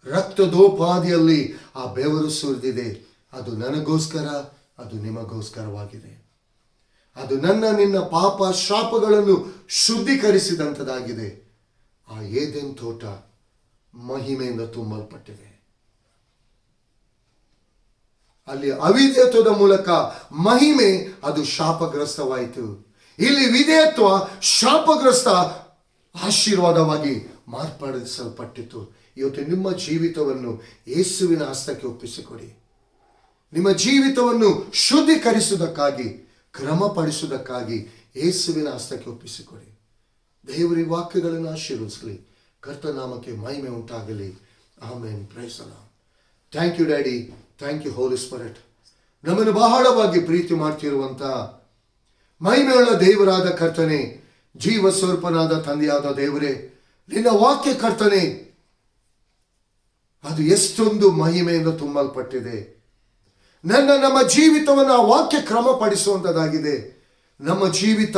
ರಕ್ತದೋಪಾದಿಯಲ್ಲಿ ಆ ಬೆವರು ಸುರಿದಿದೆ. ಅದು ನನಗೋಸ್ಕರ, ಅದು ನಿಮಗೋಸ್ಕರವಾಗಿದೆ. ಅದು ನಿನ್ನ ಪಾಪ ಶಾಪಗಳನ್ನು ಶುದ್ಧೀಕರಿಸಿದಂಥದ್ದಾಗಿದೆ. ಆ ಏದೆನ್ ತೋಟ ಮಹಿಮೆಯಿಂದ ತುಂಬಲ್ಪಟ್ಟಿದೆ. ಅಲ್ಲಿ ಅವಿಧೇಯತ್ವದ ಮೂಲಕ ಮಹಿಮೆ ಅದು ಶಾಪಗ್ರಸ್ತವಾಯಿತು. ಇಲ್ಲಿ ವಿಧೇಯತ್ವ ಶಾಪಗ್ರಸ್ತ ಆಶೀರ್ವಾದವಾಗಿ ಮಾರ್ಪಡಿಸಲ್ಪಟ್ಟಿತು. ಇವತ್ತು ನಿಮ್ಮ ಜೀವಿತವನ್ನು ಯೇಸುವಿನ ಹಸ್ತಕ್ಕೆ ಒಪ್ಪಿಸಿಕೊಡಿ. ನಿಮ್ಮ ಜೀವಿತವನ್ನು ಶುದ್ಧೀಕರಿಸುವುದಕ್ಕಾಗಿ, ಕ್ರಮಪಡಿಸುವುದಕ್ಕಾಗಿ ಯೇಸುವಿನ ಹಸ್ತಕ್ಕೆ ಒಪ್ಪಿಸಿಕೊಡಿ. ದೇವರ ವಾಕ್ಯಗಳನ್ನು ಆಶೀರ್ವದಿಸಲಿ. ಕರ್ತನಾಮಕ್ಕೆ ಮಹಿಮೆ ಉಂಟಾಗಲಿ. Amen. Praise the Lord. Thank you daddy, thank you Holy Spirit. ನಮ್ಮನ್ನು ಬಹಳವಾಗಿ ಪ್ರೀತಿ ಮಾಡ್ತಿರುವಂತ ಮಹಿಮೆಯುಳ್ಳ ದೇವರಾದ ಕರ್ತನೆ, ಜೀವ ಸ್ವರೂಪನಾದ ತಂದೆಯಾದ ದೇವರೇ, ನಿನ್ನ ವಾಕ್ಯ ಕರ್ತನೆ ಅದು ಎಷ್ಟೊಂದು ಮಹಿಮೆಯಿಂದ ತುಂಬಲ್ಪಟ್ಟಿದೆ. ನಮ್ಮ ಜೀವಿತವನ್ನು ಆ ವಾಕ್ಯ ಕ್ರಮಪಡಿಸುವಂಥದ್ದಾಗಿದೆ. ನಮ್ಮ ಜೀವಿತ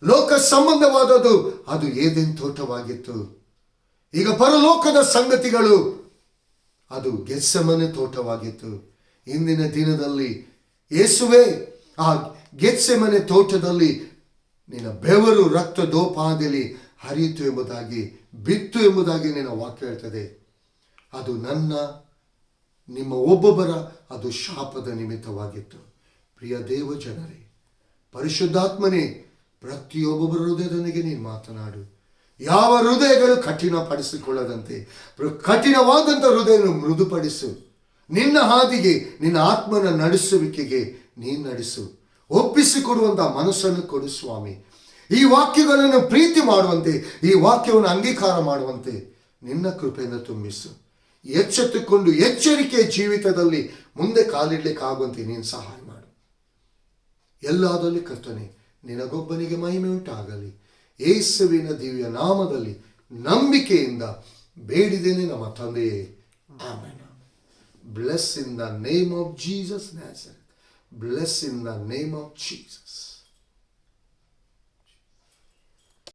ಲೋಕ ಸಂಬಂಧವಾದದ್ದು ಅದು ಏದೇನ್ ತೋಟವಾಗಿತ್ತು. ಈಗ ಪರಲೋಕದ ಸಂಗತಿಗಳು ಅದು ಗೆತ್ಸೆಮನೆ ತೋಟವಾಗಿತ್ತು. ಇಂದಿನ ದಿನದಲ್ಲಿ ಯೇಸುವೆ, ಆ ಗೆತ್ಸೆಮನೆ ತೋಟದಲ್ಲಿ ನಿನ್ನ ಬೆವರು ರಕ್ತದೋಪಾದಿಯಲ್ಲಿ ಹರಿಯಿತು ಎಂಬುದಾಗಿ, ಬಿತ್ತು ಎಂಬುದಾಗಿ ನಿನ್ನ ವಾಕ್ಯ ಹೇಳ್ತದೆ. ಅದು ನಿಮ್ಮ ಒಬ್ಬೊಬ್ಬರ ಅದು ಶಾಪದ ನಿಮಿತ್ತವಾಗಿತ್ತು. ಪ್ರಿಯ ದೇವ ಜನರೇ, ಪರಿಶುದ್ಧಾತ್ಮನೇ, ಪ್ರತಿಯೊಬ್ಬೊಬ್ಬರ ಹೃದಯದೊಂದಿಗೆ ನೀನು ಮಾತನಾಡು. ಯಾವ ಹೃದಯಗಳು ಕಠಿಣಪಡಿಸಿಕೊಳ್ಳದಂತೆ ಕಠಿಣವಾದಂಥ ಹೃದಯವನ್ನು ಮೃದುಪಡಿಸು. ನಿನ್ನ ಹಾದಿಗೆ, ನಿನ್ನ ಆತ್ಮನ ನಡೆಸುವಿಕೆಗೆ ನೀನು ನಡೆಸು. ಒಪ್ಪಿಸಿಕೊಡುವಂಥ ಮನಸ್ಸನ್ನು ಕೊಡು ಸ್ವಾಮಿ. ಈ ವಾಕ್ಯಗಳನ್ನು ಪ್ರೀತಿ ಮಾಡುವಂತೆ, ಈ ವಾಕ್ಯವನ್ನು ಅಂಗೀಕಾರ ಮಾಡುವಂತೆ ನಿನ್ನ ಕೃಪೆಯಿಂದ ತುಂಬಿಸು. ಎಚ್ಚೆತ್ತುಕೊಂಡು ಎಚ್ಚರಿಕೆಯ ಜೀವಿತದಲ್ಲಿ ಮುಂದೆ ಕಾಲಿಡ್ಲಿಕ್ಕಾಗುವಂತೆ ನೀನು ಸಹಾಯ ಮಾಡು. ಎಲ್ಲಾದಲ್ಲಿ ಕರ್ತನೆ, ನಿನಗೊಬ್ಬನಿಗೆ ಮಹಿಮೆ ಉಂಟಾಗಲಿ. ಯೇಸುವಿನ ದಿವ್ಯ ನಾಮದಲ್ಲಿ ನಂಬಿಕೆಯಿಂದ ಬೇಡಿದ್ದೇನೆ ನಮ್ಮ ತಂದೆಯೇ, amen. Bless in the name of Jesus Nazareth. Bless in the name of Jesus.